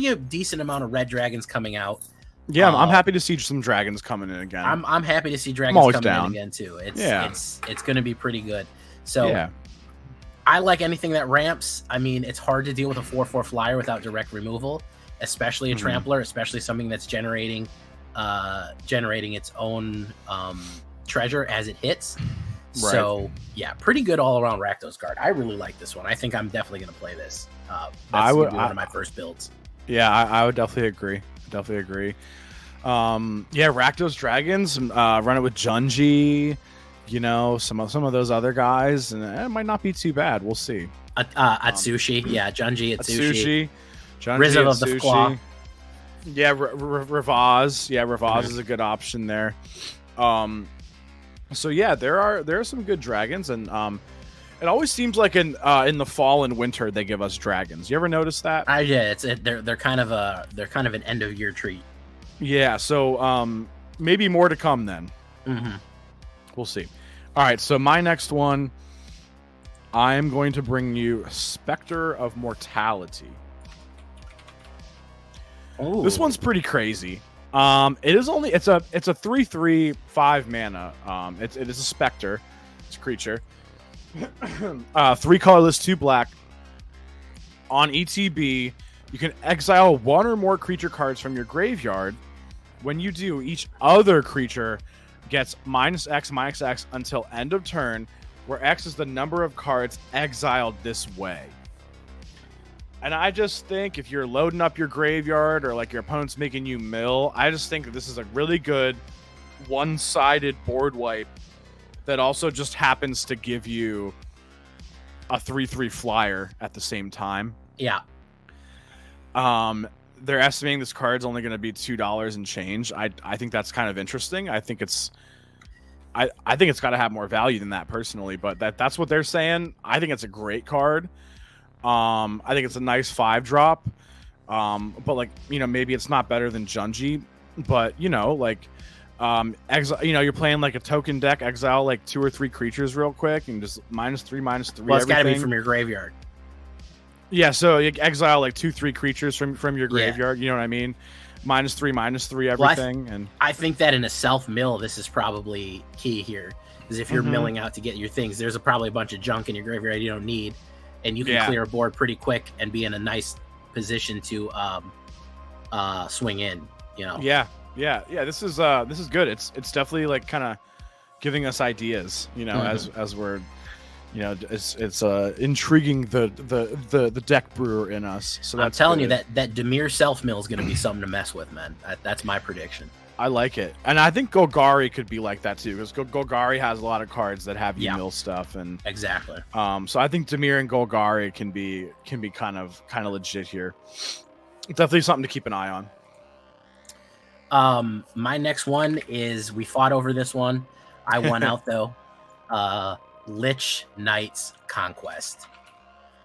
a decent amount of red dragons coming out. Yeah, I'm happy to see some dragons coming in again. I'm happy to see dragons coming in again too. It's going to be pretty good. So I like anything that ramps. I mean, it's hard to deal with a 4/4 flyer without direct removal, especially a trampler, especially something that's generating its own treasure as it hits. Right. So yeah, pretty good all around Rakdos card. I really like this one. I think I'm definitely going to play this. That's one of my first builds. Yeah, I would definitely agree. Rakdos Dragons, run it with Junji, you know, some of those other guys, and it might not be too bad. We'll see. Atsushi, Junji, Atsushi, Rizzo of the Claw. Yeah, Ravaz. Yeah, Ravaz is a good option there. So yeah, there are some good dragons, and it always seems like in the fall and winter they give us dragons. You ever notice that? They're kind of an end of year treat. Yeah, so maybe more to come then. We'll see. All right, so my next one, I am going to bring you Spectre of Mortality. Ooh. This one's pretty crazy. It is only it's a 3/3/5 mana. It is a specter. It's a creature. 3 colorless, 2 black. On ETB, you can exile 1 or more creature cards from your graveyard. When you do, each other creature gets -X until end of turn, where X is the number of cards exiled this way. And I just think if you're loading up your graveyard or like your opponent's making you mill, I just think that this is a really good one-sided board wipe that also just happens to give you a 3/3 flyer at the same time. Yeah. They're estimating this card's only going to be $2 and change. I think that's kind of interesting. I think it's got to have more value than that personally, but that's what they're saying. I think it's a great card. I think it's a nice 5-drop. But like, maybe it's not better than Junji, but exile, you're playing like a token deck, exile like 2 or 3 creatures real quick and just -3/-3. Well, it's got to be from your graveyard. Yeah, so you exile like 2-3 creatures from your graveyard. You know what I mean? -3/-3 everything. Well, I think that in a self mill, this is probably key here. Because if you're milling out to get your things, there's probably a bunch of junk in your graveyard you don't need, and you can clear a board pretty quick and be in a nice position to swing in. Yeah. This is good. It's definitely like kind of giving us ideas. As we're. It's intriguing the deck brewer in us. So I'm telling you that Dimir self mill is going to be something to mess with, man. That's my prediction. I like it, and I think Golgari could be like that too, because Golgari has a lot of cards that have mill stuff, and exactly. So I think Dimir and Golgari can be kind of legit here. Definitely something to keep an eye on. My next one is, we fought over this one. I won out though. Lich Knight's Conquest.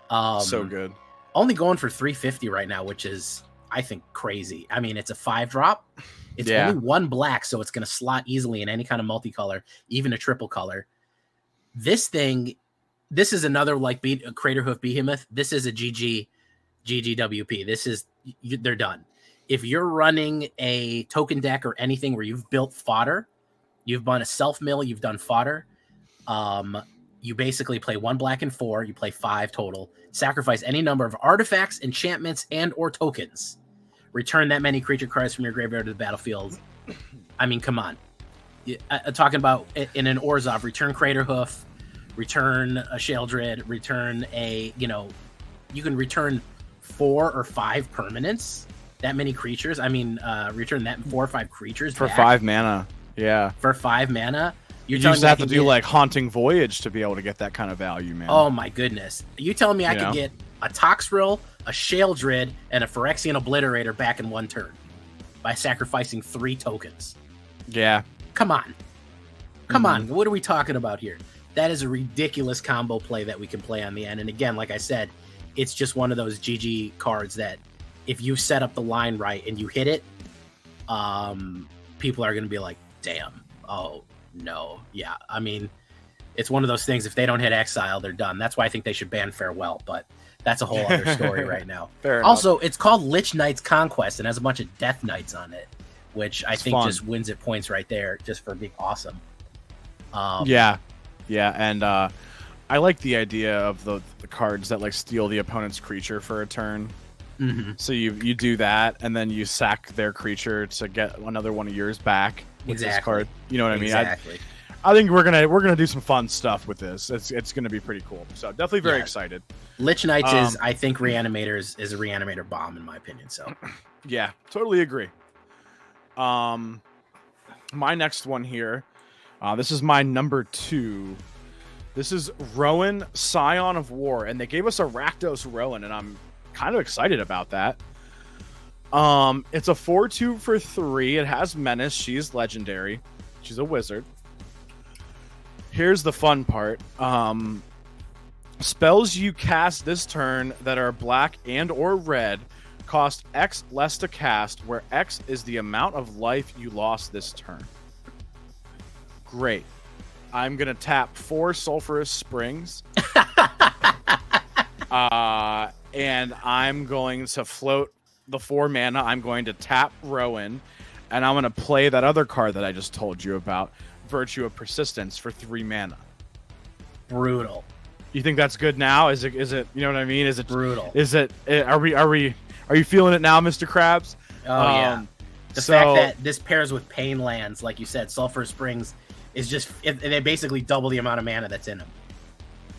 So good. Only going for 350 right now, which is, I think, crazy. I mean, it's a 5-drop. It's only 1 black, so it's going to slot easily in any kind of multicolor, even a triple color. This is another like Craterhoof Behemoth. This is a GGWP. They're done. If you're running a token deck or anything where you've built fodder, you've done a self mill, you've done fodder. You basically play 1 black and 4. You play 5 total. Sacrifice any number of artifacts, enchantments, and or tokens. Return that many creature cards from your graveyard to the battlefield. I mean, come on. Talking about in an Orzhov, return Craterhoof, return a Sheoldred, return a, you can return 4 or 5 permanents. That many creatures. I mean, return that 4 or 5 creatures for back. 5 mana. Yeah. For 5 mana. You just have to do like Haunting Voyage to be able to get that kind of value, man. Oh my goodness. You telling me I could get a Toxrill, a Sheoldred, and a Phyrexian Obliterator back in 1 turn by sacrificing 3 tokens? Yeah. Come on. Come on. What are we talking about here? That is a ridiculous combo play that we can play on the end. And again, like I said, it's just one of those GG cards that if you set up the line right and you hit it, people are going to be like, damn. Oh, no. Yeah. I mean, it's one of those things. If they don't hit exile, they're done. That's why I think they should ban Farewell, but that's a whole other story right now. Also, it's called Lich Knight's Conquest and has a bunch of Death Knights on it, which I think just wins it points right there just for being awesome. Yeah. And I like the idea of the cards that like steal the opponent's creature for a turn. So you do that, and then you sack their creature to get another one of yours back. With this card, you know what I mean? Exactly. I think we're gonna do some fun stuff with this. It's gonna be pretty cool. So definitely very excited. Lich Knights is, I think, Reanimators is a Reanimator bomb in my opinion. So yeah, totally agree. My next one here, this is my number 2. This is Rowan, Scion of War, and they gave us a Rakdos Rowan, and I'm kind of excited about that. It's a 4/2 for 3. It has Menace. She's legendary. She's a wizard. Here's the fun part. Spells you cast this turn that are black and or red cost X less to cast, where X is the amount of life you lost this turn. Great. I'm gonna tap 4 Sulphurous Springs. And I'm going to float the 4 mana. I'm going to tap Rowan, and I'm gonna play that other card that I just told you about, Virtue of Persistence, for 3 mana. Brutal. You think that's good now? Is it? You know what I mean? Is it brutal? Are you feeling it now, Mr. Krabs? Oh yeah. The fact that this pairs with Pain Lands, like you said, Sulphur Springs is just they basically double the amount of mana that's in them.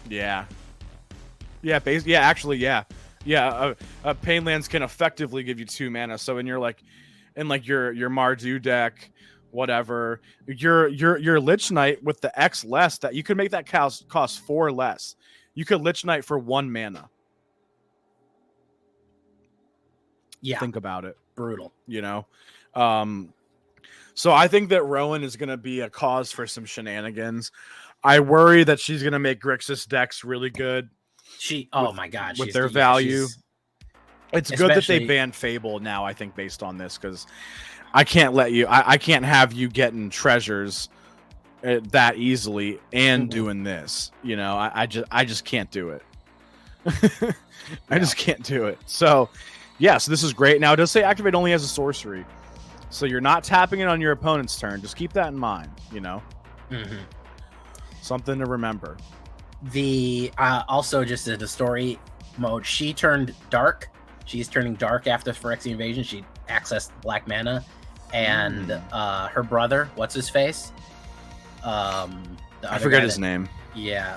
Yeah. Yeah. Actually, yeah. Pain Lands can effectively give you 2 mana. So in your your Mardu deck, whatever, your Lich Knight with the X less, that you could make that cost 4 less. You could Lich Knight for 1 mana. Yeah. Think about it. Brutal. You know? So I think that Rowan is going to be a cause for some shenanigans. I worry that she's going to make Grixis decks really good. My God. With their value. It's good that they banned Fable now, I think, based on this, because I can't I can't have you getting treasures that easily and doing this. You know, I just can't do it. I just can't do it. So, yes, this is great. Now, it does say activate only as a sorcery. So you're not tapping it on your opponent's turn. Just keep that in mind, you know? Mm-hmm. Something to remember. Also, just in the story mode, she turned dark. She's turning dark after Phyrexian Invasion. She accessed black mana. And her brother, what's his face? I forget his name. Yeah.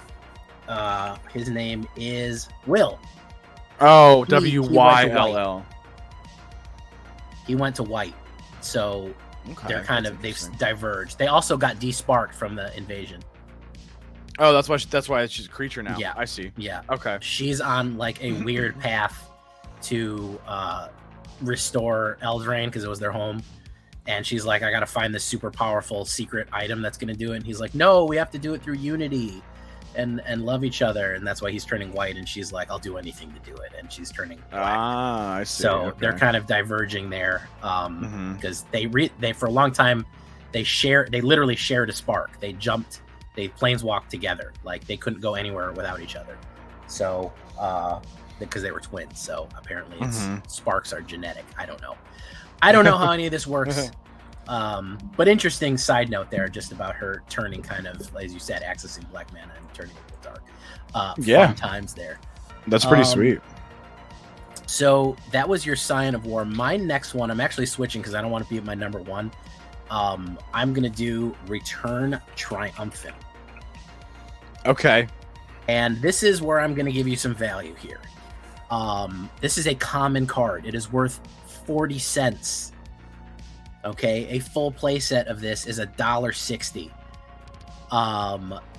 His name is Will. Oh, W-Y-L-L. He went to white. So they're they've diverged. They also got desparked from the invasion. Oh, that's why she's a creature now. Yeah. I see. Yeah. Okay. She's on like a weird path to restore Eldraine because it was their home. And she's like, I gotta find this super powerful secret item that's gonna do it. And he's like, no, we have to do it through unity and love each other. And that's why he's turning white. And she's like, I'll do anything to do it. And she's turning black. Ah, I see. So they're kind of diverging there because they for a long time they literally shared a spark. They planeswalked together. Like they couldn't go anywhere without each other. So because they were twins. So apparently sparks are genetic. I don't know how any of this works. But interesting side note there, just about her turning kind of, as you said, accessing black mana and turning it dark. Fun times there. That's pretty sweet. So that was your Scion of War. My next one, I'm actually switching because I don't want to be at my number one. I'm going to do Return Triumphant. Okay. And this is where I'm going to give you some value here. This is a common card. It is worth 40 cents. Okay, a full playset of this is $1.60.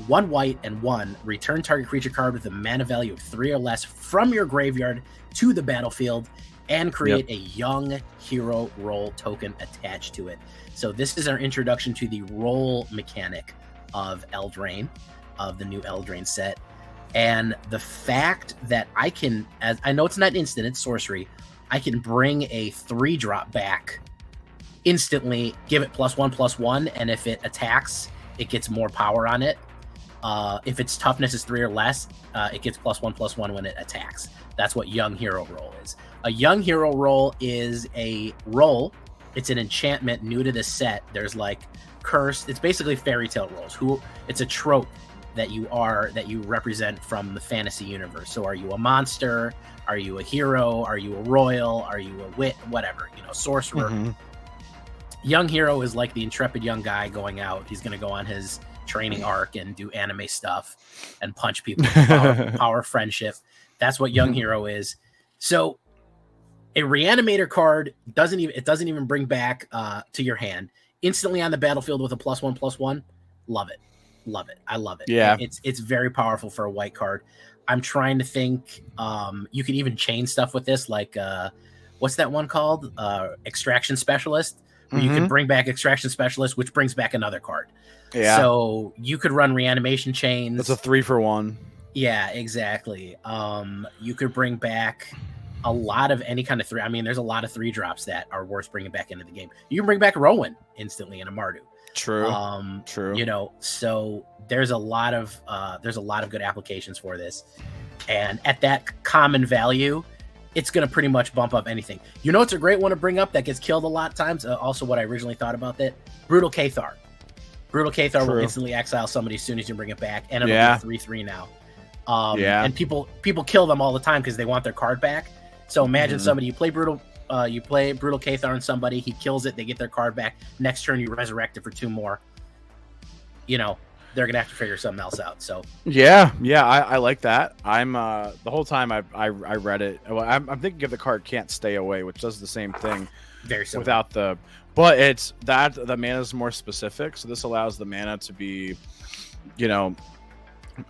1 white and 1. Return target creature card with a mana value of 3 or less from your graveyard to the battlefield, and create a young hero role token attached to it. So this is our introduction to the role mechanic of Eldraine, of the new Eldraine set. And the fact that I can, as I know it's not instant, it's sorcery, I can bring a 3-drop back instantly, give it +1/+1, and if it attacks, it gets more power on it. If its toughness is 3 or less, it gets +1/+1 when it attacks. That's what Young Hero Role is. A Young Hero Role is a role. It's an enchantment new to this set. There's like cursed. It's basically fairy tale roles. It's a trope that you represent from the fantasy universe. So are you a monster? Are you a hero? Are you a royal? Are you a wit? Whatever, sorcerer. Young hero is like the intrepid young guy going out. He's going to go on his training arc and do anime stuff and punch people with power friendship. That's what young hero is. So a reanimator card doesn't even bring back to your hand instantly on the battlefield with a +1/+1. Love it. I love it. Yeah. It's very powerful for a white card. I'm trying to think. You can even chain stuff with this, like what's that one called? Extraction Specialist. Where you can bring back Extraction Specialist, which brings back another card. Yeah. So you could run reanimation chains. That's a 3-for-1. Yeah, exactly. You could bring back a lot of any kind of 3. I mean, there's a lot of 3-drops that are worth bringing back into the game. You can bring back Rowan instantly in a Mardu. True. True. So there's a lot of good applications for this, and at that common value, it's going to pretty much bump up anything. You know, it's a great one to bring up that gets killed a lot of times. Also, what I originally thought about that, Brutal Cathar. Brutal Cathar will instantly exile somebody as soon as you bring it back, and it'll be 3/3 now. And people kill them all the time because they want their card back. So imagine somebody you play Brutal Cathar on somebody, he kills it, they get their card back. Next turn you resurrect it for 2 more. You know, they're gonna have to figure something else out. So I like that. I'm the whole time I read it. Well, I'm thinking of the card Can't Stay Away, which does the same thing. Very similar. Without the, but it's that the mana is more specific. So this allows the mana to be, you know,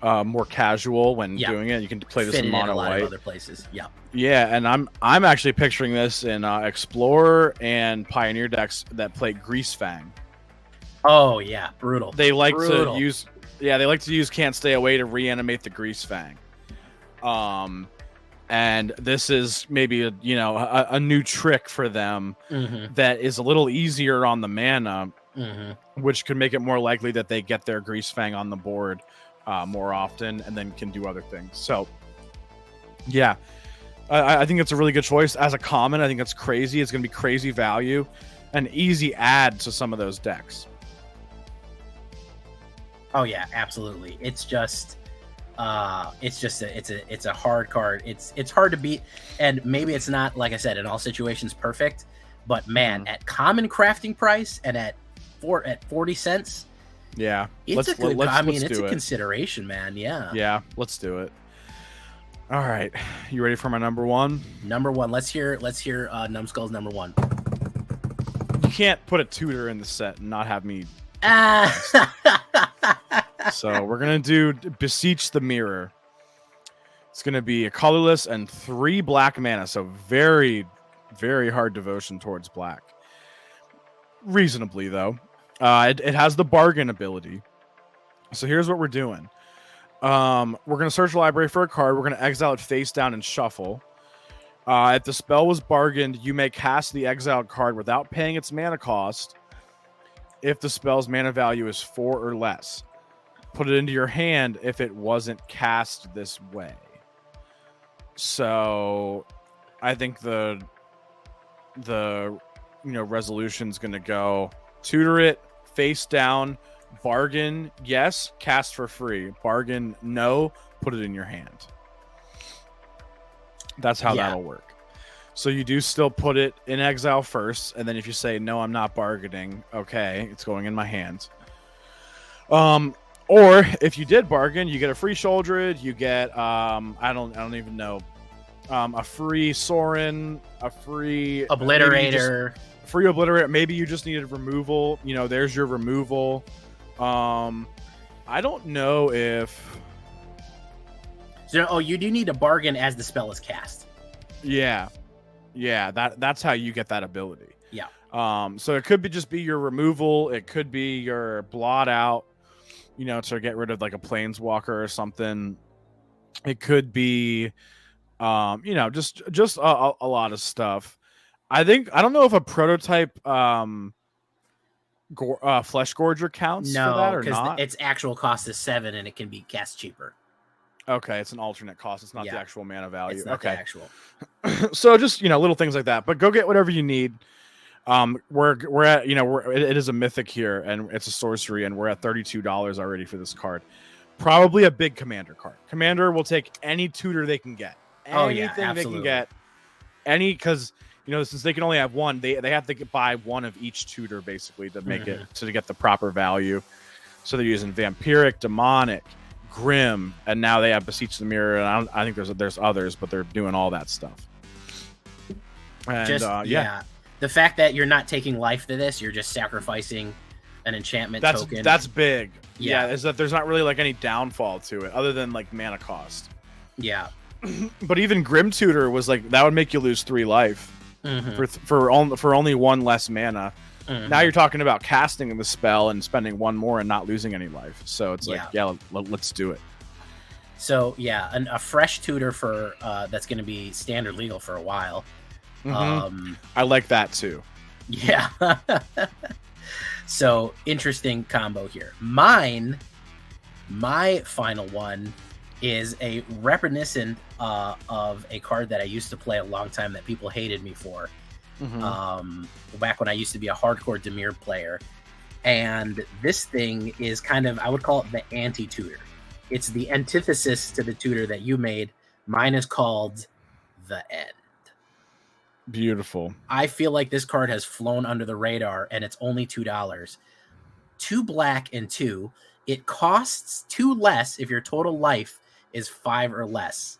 more casual when doing it. You can play this in mono white. Of other places. Yeah, and I'm actually picturing this in Explorer and Pioneer decks that play Greasefang. Oh yeah, brutal. They like to use Can't Stay Away to reanimate the Greasefang. And this is maybe a new trick for them that is a little easier on the mana, which could make it more likely that they get their Greasefang on the board more often, and then can do other things. So, yeah, I think it's a really good choice. As a common, I think it's crazy. It's going to be crazy value, an easy add to some of those decks. Oh yeah, absolutely. It's a hard card. It's hard to beat, and maybe it's not, like I said, in all situations perfect. But man, at common crafting price and at 40 cents. Yeah, it's a good. I mean, it's a consideration, man. Yeah, let's do it. All right, you ready for my number one? Number one. Let's hear Numbskull's number one. You can't put a tutor in the set and not have me. So we're gonna do Beseech the Mirror. It's gonna be a colorless and 3 black mana, so very, very hard devotion towards black. Reasonably though. It has the bargain ability. So here's what we're doing. We're going to search the library for a card. We're going to exile it face down and shuffle. If the spell was bargained, you may cast the exiled card without paying its mana cost if the spell's mana value is 4 or less. Put it into your hand if it wasn't cast this way. So I think the resolution's going to go tutor it, face down, bargain, yes, cast for free. Bargain, no, put it in your hand. That's how that'll work. So you do still put it in exile first, and then if you say, no, I'm not bargaining, okay, it's going in my hand. Or if you did bargain, you get a free Sholdred, you get, I don't even know, a free Sorin, a free Obliterator. Free Obliterator. Maybe you just needed removal. There's your removal. I don't know if. So, you do need a bargain as the spell is cast. Yeah. That's how you get that ability. Yeah. So it could just be your removal. It could be your blot out. To get rid of like a planeswalker or something. It could be, just a lot of stuff. I don't know if a prototype Flesh Gorger counts for that or not. Its actual cost is 7 and it can be cast cheaper. Okay, it's an alternate cost. It's not the actual mana value. It's not the actual. So just little things like that. But go get whatever you need. We're at it is a mythic here and it's a sorcery and we're at $32 already for this card. Probably a big commander card. Commander will take any tutor they can get. Anything they can get. Because since they can only have one, they have to buy one of each tutor basically to make it to get the proper value. So they're using Vampiric, Demonic, Grim, and now they have Beseech the Mirror. And I think there's others, but they're doing all that stuff. And the fact that you're not taking life to this, you're just sacrificing an enchantment token. That's big. Yeah, is that there's not really like any downfall to it other than like mana cost. Yeah. But even Grim Tutor was like that would make you lose 3 life for only 1 less mana. Now you're talking about casting the spell and spending 1 more and not losing any life. So it's let's do it. So a fresh tutor for that's going to be standard legal for a while. I like that too. Yeah. So interesting combo here. My final one is a reminiscent of a card that I used to play a long time that people hated me for. Back when I used to be a hardcore Dimir player. And this thing is kind of, I would call it the anti-tutor. It's the antithesis to the tutor that you made. Mine is called The End. Beautiful. I feel like this card has flown under the radar, and it's only $2. 2 black and 2. It costs 2 less if your total life is 5 or less.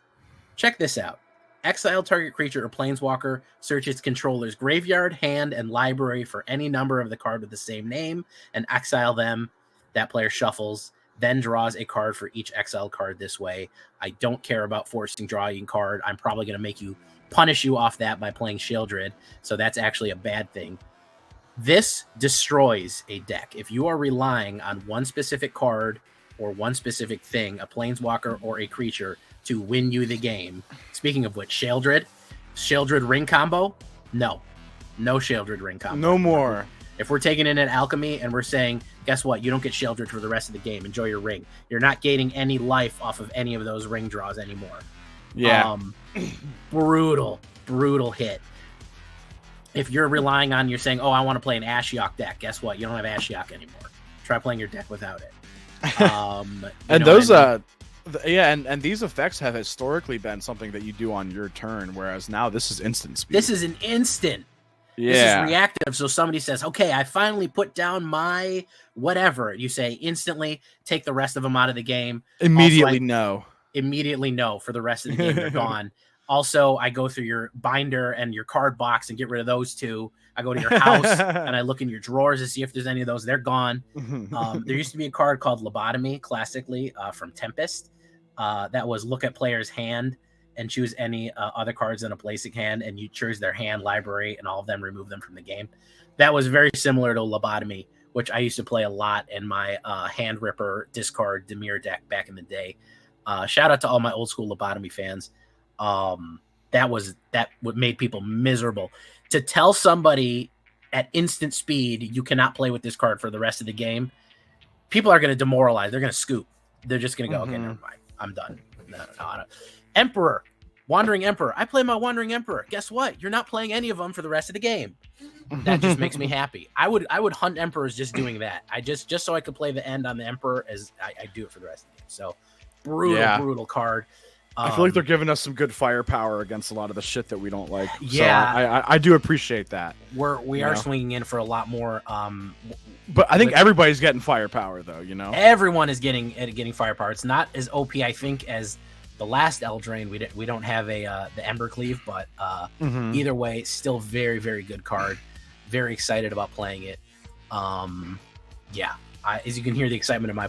Check this out. Exile target creature or planeswalker, search its controller's graveyard, hand, and library for any number of the card with the same name, and exile them. That player shuffles, then draws a card for each exile card this way. I don't care about forcing drawing card. I'm probably going to make you punish you off that by playing Sheoldred, so that's actually a bad thing. This destroys a deck. If you are relying on one specific card or one specific thing, a planeswalker or a creature, to win you the game. Speaking of which, Sheoldred ring combo? No Sheoldred ring combo. No more. If we're taking in an alchemy and we're saying, guess what? You don't get Sheoldred for the rest of the game. Enjoy your ring. You're not gaining any life off of any of those ring draws anymore. Yeah. Brutal hit. If you're relying on, you're saying, oh, I want to play an Ashiok deck. Guess what? You don't have Ashiok anymore. Try playing your deck without it. And those, and these effects have historically been something that you do on your turn, whereas now this is instant speed. This is an instant. Yeah. This is reactive. So somebody says, okay, I finally put down my whatever. You say instantly, take the rest of them out of the game. Immediately no. For the rest of the game, they're gone. Also, I go through your binder and your card box and get rid of those 2. I go to your house and I look in your drawers to see if there's any of those. They're gone. There used to be a card called Lobotomy, classically, from Tempest. That was look at player's hand and choose any other cards in a basic hand, and you choose their hand library, and all of them remove them from the game. That was very similar to Lobotomy, which I used to play a lot in my hand ripper discard Dimir deck back in the day. Shout out to all my old school Lobotomy fans. That what made people miserable. To tell somebody at instant speed you cannot play with this card for the rest of the game, people are going to demoralize. They're going to scoop. They're just going to go, okay, never mind. I'm done. No. Emperor, Wandering Emperor. I play my Wandering Emperor. Guess what? You're not playing any of them for the rest of the game. That just makes me happy. I would hunt Emperors just doing that. I just so I could play the end on the Emperor as I do it for the rest of the game. So brutal card. I feel like they're giving us some good firepower against a lot of the shit that we don't like. Yeah, so I do appreciate that. We are swinging in for a lot more. But I think everybody's getting firepower, though. You know, everyone is getting firepower. It's not as OP, I think, as the last Eldraine. We don't have the Ember Cleave, but either way, still very, very good card. Very excited about playing it. As you can hear the excitement in my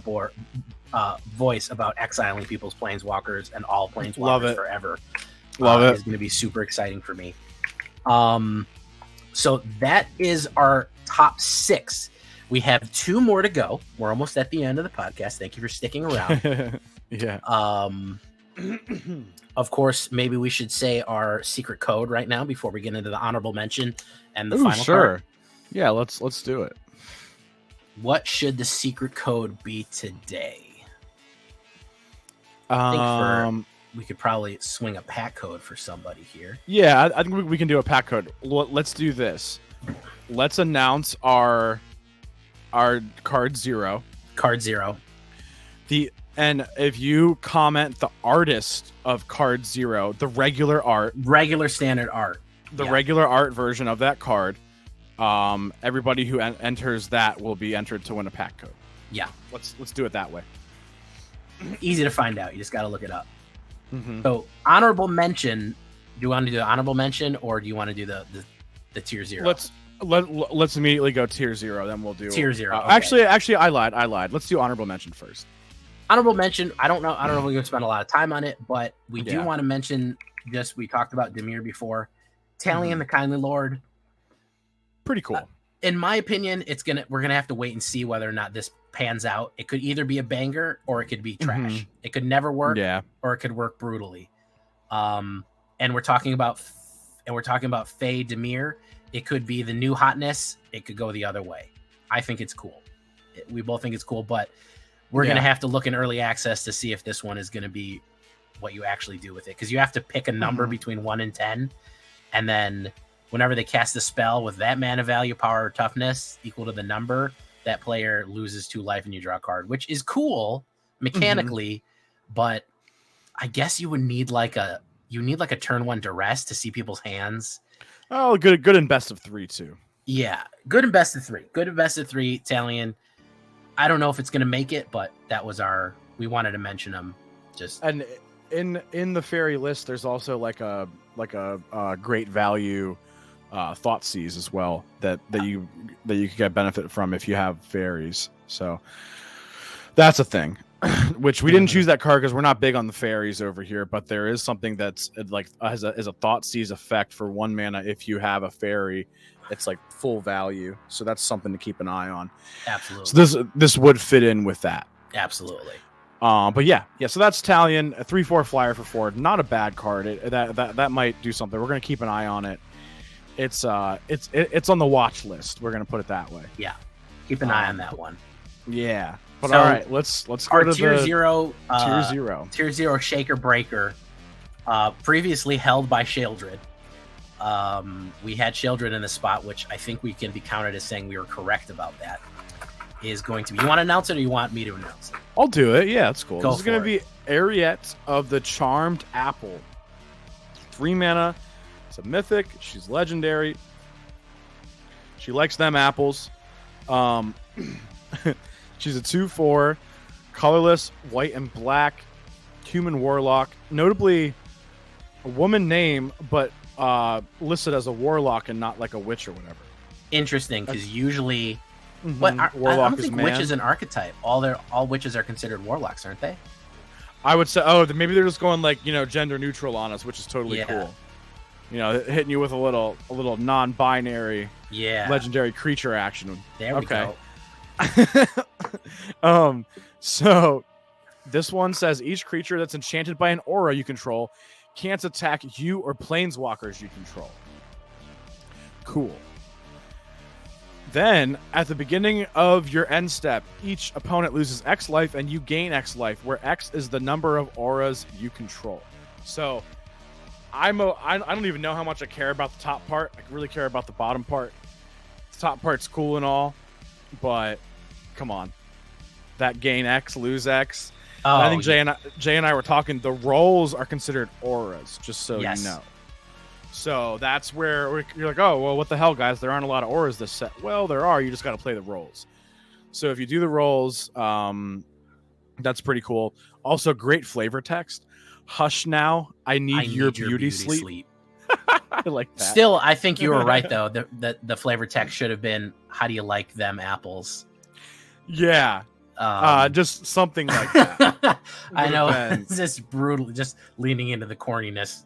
voice about exiling people's planeswalkers and all planeswalkers forever. Love it. It's going to be super exciting for me. So that is our top 6. We have 2 more to go. We're almost at the end of the podcast. Thank you for sticking around. Yeah. Of course, maybe we should say our secret code right now before we get into the honorable mention and the final card. Yeah, let's do it. What should the secret code be today? I think we could probably swing a pack code for somebody here. Yeah, I think we can do a pack code. Let's do this. Let's announce our card 0. Card 0. And if you comment the artist of card 0, the regular standard art, regular art version of that card, everybody who enters that will be entered to win a pack code. Yeah, let's do it that way. Easy to find out. You just got to look it up. So honorable mention. Do you want to do the honorable mention, or do you want to do the tier 0? Let's immediately go tier 0. Then we'll do tier 0. Okay. Actually, I lied. Let's do honorable mention first. Honorable mention. I don't know if we're going to spend a lot of time on it, but we do want to mention. We talked about Dimir before. Talion the Kindly Lord. Pretty cool. In my opinion, we're gonna have to wait and see whether or not this pans out. It could either be a banger or it could be trash. It could never work, or it could work brutally. And we're talking about Faye Dimir. It could be the new hotness. It could go the other way. I think it's cool. We both think it's cool, but We're going to have to look in early access to see if this one is going to be what you actually do with it. Because you have to pick a number between 1 and 10. And then whenever they cast a spell with that mana value, power, or toughness equal to the number, that player loses 2 life and you draw a card, which is cool mechanically. But I guess you would need like a turn 1 duress to see people's hands. Oh, good in best of 3 too. Yeah, good in best of 3. Good in best of 3, Italian. I don't know if it's going to make it, but that was we wanted to mention them. And in the fairy list, there's also like a great value Thoughtseize as well that you could get benefit from if you have fairies. So that's a thing. Which we didn't choose that card because we're not big on the fairies over here, but there is something that's like has a Thoughtseize effect for 1 mana if you have a fairy. It's like full value, so that's something to keep an eye on. Absolutely. So this would fit in with that. Absolutely. But yeah. So that's Talion, a 3/4 flyer for 4. Not a bad card. That might do something. We're gonna keep an eye on it. It's on the watch list. We're gonna put it that way. Yeah, keep an eye on that one. Yeah. But so all right, let's go our to tier the zero. Tier 0 Shaker Breaker, previously held by Sheldred. We had Sheldred in the spot, which I think we can be counted as saying we were correct about that. Is going to be. You want to announce it, or you want me to announce it? I'll do it. Yeah, it's cool. This is going to it. be Ariette of the Charmed Apple. 3 mana. It's a mythic. She's legendary. She likes them apples. She's a 2/4, colorless, white and black, human warlock. Notably, a woman name, but listed as a warlock and not like a witch or whatever. Interesting, because usually, warlock I don't think is witch is an archetype. All witches are considered warlocks, aren't they? I would say, maybe they're just going like gender neutral on us, which is totally cool. Hitting you with a little non-binary, legendary creature action. There we go. So this one says each creature that's enchanted by an aura you control can't attack you or planeswalkers you control. Cool. Then at the beginning of your end step, each opponent loses X life and you gain X life, where X is the number of auras you control. So I don't even know how much I care about the top part. I really care about the bottom part. The top part's cool and all, but come on, that gain X, lose X. I think Jay and I were talking. The roles are considered auras, just so you know. So that's where you're like, oh well, what the hell, guys? There aren't a lot of auras this set. Well, there are. You just got to play the roles. So if you do the roles, that's pretty cool. Also, great flavor text. Hush now. I need your beauty sleep. I like that. Still, I think you were right though. The flavor text should have been, "How do you like them apples?" Yeah, just something like that. I know it's just brutal, just leaning into the corniness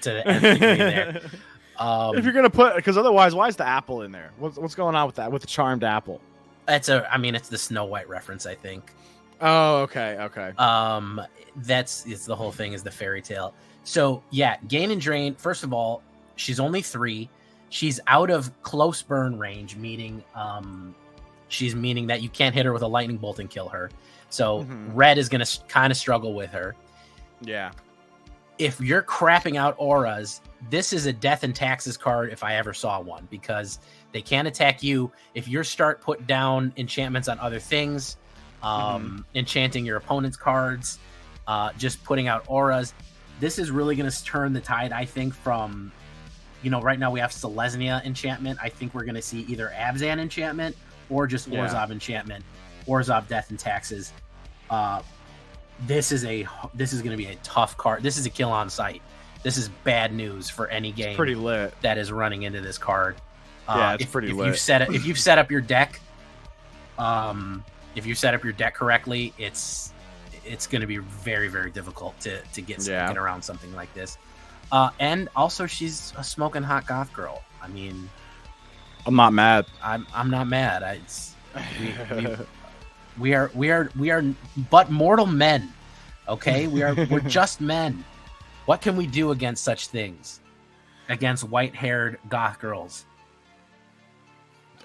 to the nth degree there. If you're gonna put, because otherwise, why is the apple in there? What's going on with that? With the charmed apple? It's the Snow White reference, I think. Oh, okay. It's the whole thing is the fairy tale. So yeah, gain and drain. First of all, she's only 3. She's out of close burn range, meaning meaning that you can't hit her with a lightning bolt and kill her. So red is going to kind of struggle with her. Yeah. If you're crapping out auras, this is a death and taxes card if I ever saw one, because they can't attack you. If you start put down enchantments on other things, enchanting your opponent's cards, just putting out auras, this is really going to turn the tide, I think, from, right now we have Selesnya enchantment. I think we're going to see either Abzan enchantment or just Orzhov enchantment, Orzhov death and taxes. This is going to be a tough card. This is a kill on sight. This is bad news for any game. It's pretty lit. That is running into this card. It's pretty lit. If you've set up your deck, correctly, it's going to be very, very difficult to get around something like this. And also, she's a smoking hot goth girl. I mean, I'm not mad. I'm not mad. We are but mortal men. Okay, we're just men. What can we do against such things? Against white-haired goth girls?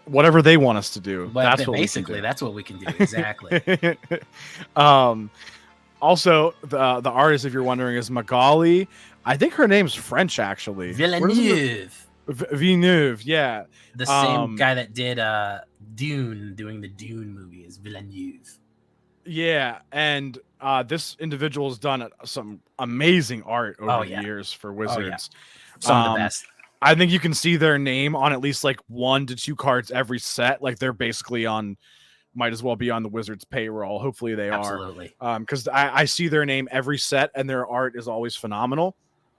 whatever they want us to do. But That's what basically, that's what we can do. Exactly. Also, the artist, if you're wondering, is Magali. I think her name's French, actually. Villeneuve. Villeneuve, yeah. The same guy that did Dune, doing the Dune movie, is Villeneuve. Yeah, and this individual has done some amazing art over the years for Wizards. Some of the best. I think you can see their name on at least like 1 to 2 cards every set. Like they're basically might as well be on the Wizards payroll. Hopefully they Absolutely. are. Because I see their name every set and their art is always phenomenal.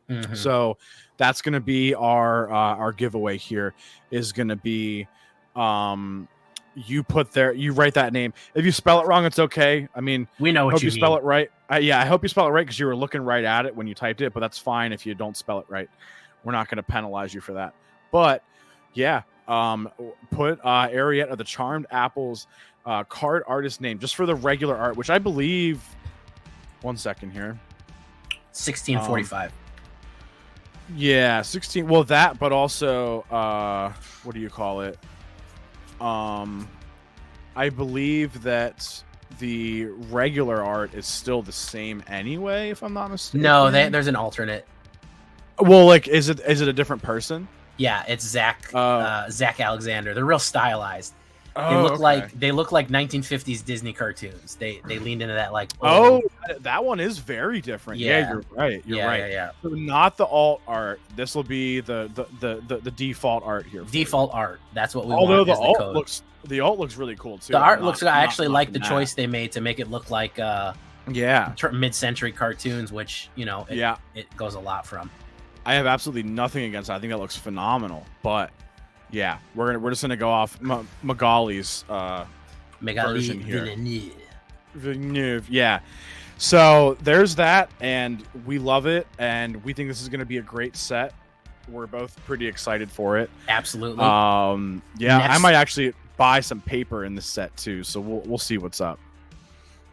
Mm-hmm. So that's going to be our giveaway here is going to be you write that name. If you spell it wrong, it's okay. I mean, we know what you spell it right. I hope you spell it right because you were looking right at it when you typed it, but that's fine if you don't spell it right. We're not going to penalize you for that. But yeah, put Arietta the Charmed Apples card artist name just for the regular art, which I believe. 1 second here. 1645. Yeah, 16. Well, that, but also, what do you call it? I believe that the regular art is still the same anyway, if I'm not mistaken. No, there's an alternate. Well, like, is it a different person? Yeah, it's Zach Alexander. They're real stylized. They look like 1950s Disney cartoons. They leaned into that like. That one is very different. Yeah, you're right. You're right. Yeah. So not the alt art. This will be the default art here. Default art. That's what we want. Although the alt looks really cool too. The art looks. I actually like the choice they made to make it look like mid-century cartoons, which it goes a lot from. I have absolutely nothing against it. I think that looks phenomenal. But yeah, we're just gonna go off Magali's version here. Villeneuve, yeah. So there's that, and we love it, and we think this is gonna be a great set. We're both pretty excited for it. Absolutely. I might actually buy some paper in this set too. So we'll see what's up.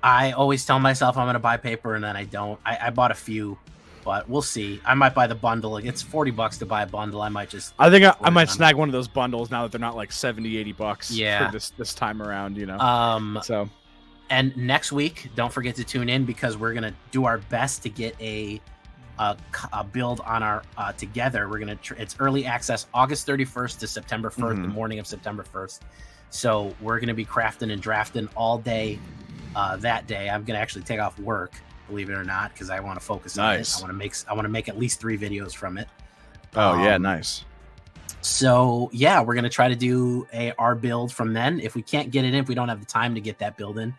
I always tell myself I'm gonna buy paper, and then I don't. I bought a few. But we'll see. I might buy the bundle. It's $40 to buy a bundle. I might just. I think I might snag one of those bundles now that they're not like $70-$80. Yeah. For this time around, So. And next week, don't forget to tune in because we're gonna do our best to get a build on our together. We're gonna. It's early access, August 31st to September 1st, the morning of September 1st. So we're gonna be crafting and drafting all day. That day, I'm gonna actually take off work. Believe it or not, because I want to focus on it. I want to make at least 3 videos from it. Nice. So yeah, we're gonna try to do our build from then. If we can't get it in, if we don't have the time to get that build in,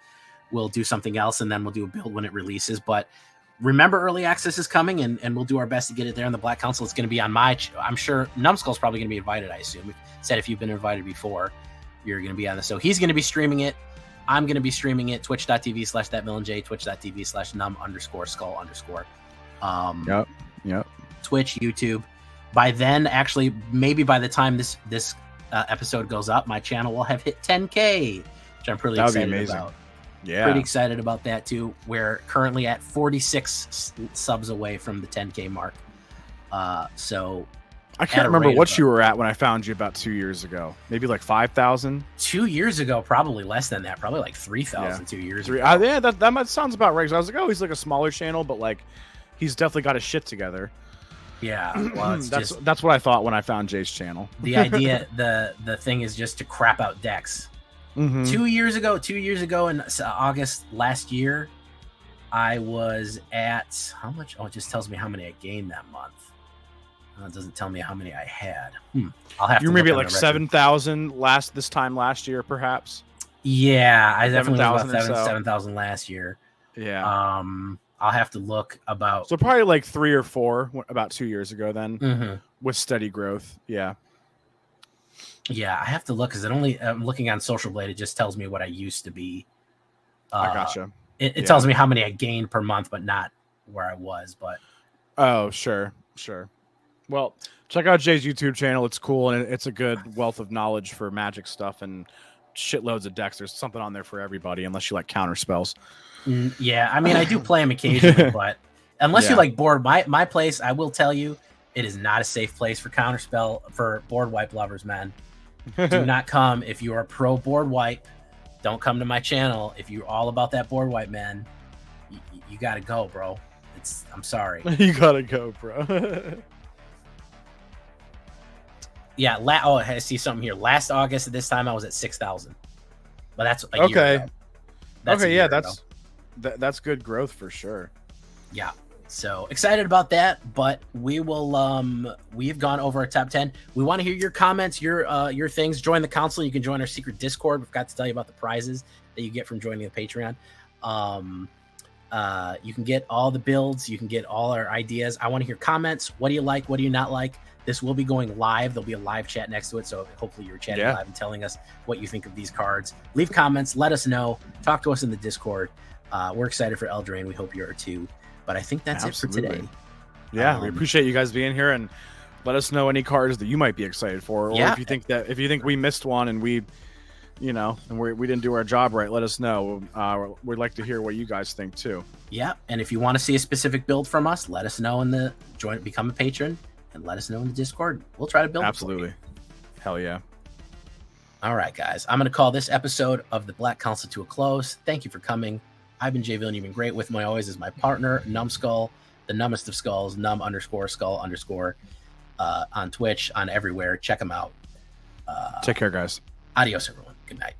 we'll do something else, and then we'll do a build when it releases. But remember, early access is coming, and we'll do our best to get it there on the Black Council. It's going to be on my. I'm sure Numbskull's probably going to be invited. I assume. We've said if you've been invited before, you're going to be on this. So he's going to be streaming it. I'm going to be streaming it, twitch.tv/thatvillainj, twitch.tv/num_skull_. Yep. Twitch, YouTube. By then, actually, maybe by the time this episode goes up, my channel will have hit 10K, which I'm pretty excited about. Yeah. Pretty excited about that, too. We're currently at 46 subs away from the 10K mark. So... I can't remember what you were at when I found you about 2 years ago. Maybe like 5,000? 2 years ago, probably less than that. Probably like 3,000 2 years ago. Yeah, that sounds about right. So I was like, oh, he's like a smaller channel, but like he's definitely got his shit together. Yeah, well, that's what I thought when I found Jay's channel. The idea, the thing is just to crap out decks. 2 years ago in August last year, I was at how much? Oh, it just tells me how many I gained that month. It doesn't tell me how many I had. I'll have. You were maybe at like 7,000 this time last year, perhaps. Yeah, I definitely was about 7,000 last year. Yeah. I'll have to look about. So probably like 3 or 4 about 2 years ago then, with steady growth. Yeah. Yeah, I have to look because I'm looking on Social Blade. It just tells me what I used to be. I gotcha. It tells me how many I gained per month, but not where I was. But oh, sure. Well, check out Jay's YouTube channel. It's cool, and it's a good wealth of knowledge for Magic stuff and shitloads of decks. There's something on there for everybody, unless you like counter spells. Yeah, I mean, I do play them occasionally, but unless you like board, my place, I will tell you, it is not a safe place for counterspell for board wipe lovers, man. Do not come if you are pro board wipe. Don't come to my channel if you're all about that board wipe, man. You gotta go, bro. I'm sorry. You gotta go, bro. Yeah. I see something here. Last August at this time, I was at 6,000. But that's a year ago. That's good growth for sure. Yeah. So excited about that, but we've gone over our top 10. We want to hear your comments, your things. Join the council. You can join our secret Discord. We've got to tell you about the prizes that you get from joining the Patreon. You can get all the builds. You can get all our ideas. I want to hear comments. What do you like? What do you not like? This will be going live. There'll be a live chat next to it. So hopefully you're chatting live and telling us what you think of these cards. Leave comments. Let us know. Talk to us in the Discord. We're excited for Eldraine. We hope you are too. But I think that's it for today. Yeah, we appreciate you guys being here, and let us know any cards that you might be excited for, or if you think we missed one and we didn't do our job right, let us know. We'd like to hear what you guys think too. Yeah, and if you want to see a specific build from us, let us know become a patron, and let us know in the Discord. We'll try to build. Absolutely. It for you. Hell yeah. All right, guys. I'm going to call this episode of the Black Council to a close. Thank you for coming. I've been Jay Villainy. You've been great. With me always is my partner, Numbskull, the numbest of skulls, num_skull_ on Twitch, on everywhere. Check him out. Take care, guys. Adios, everyone. Good night.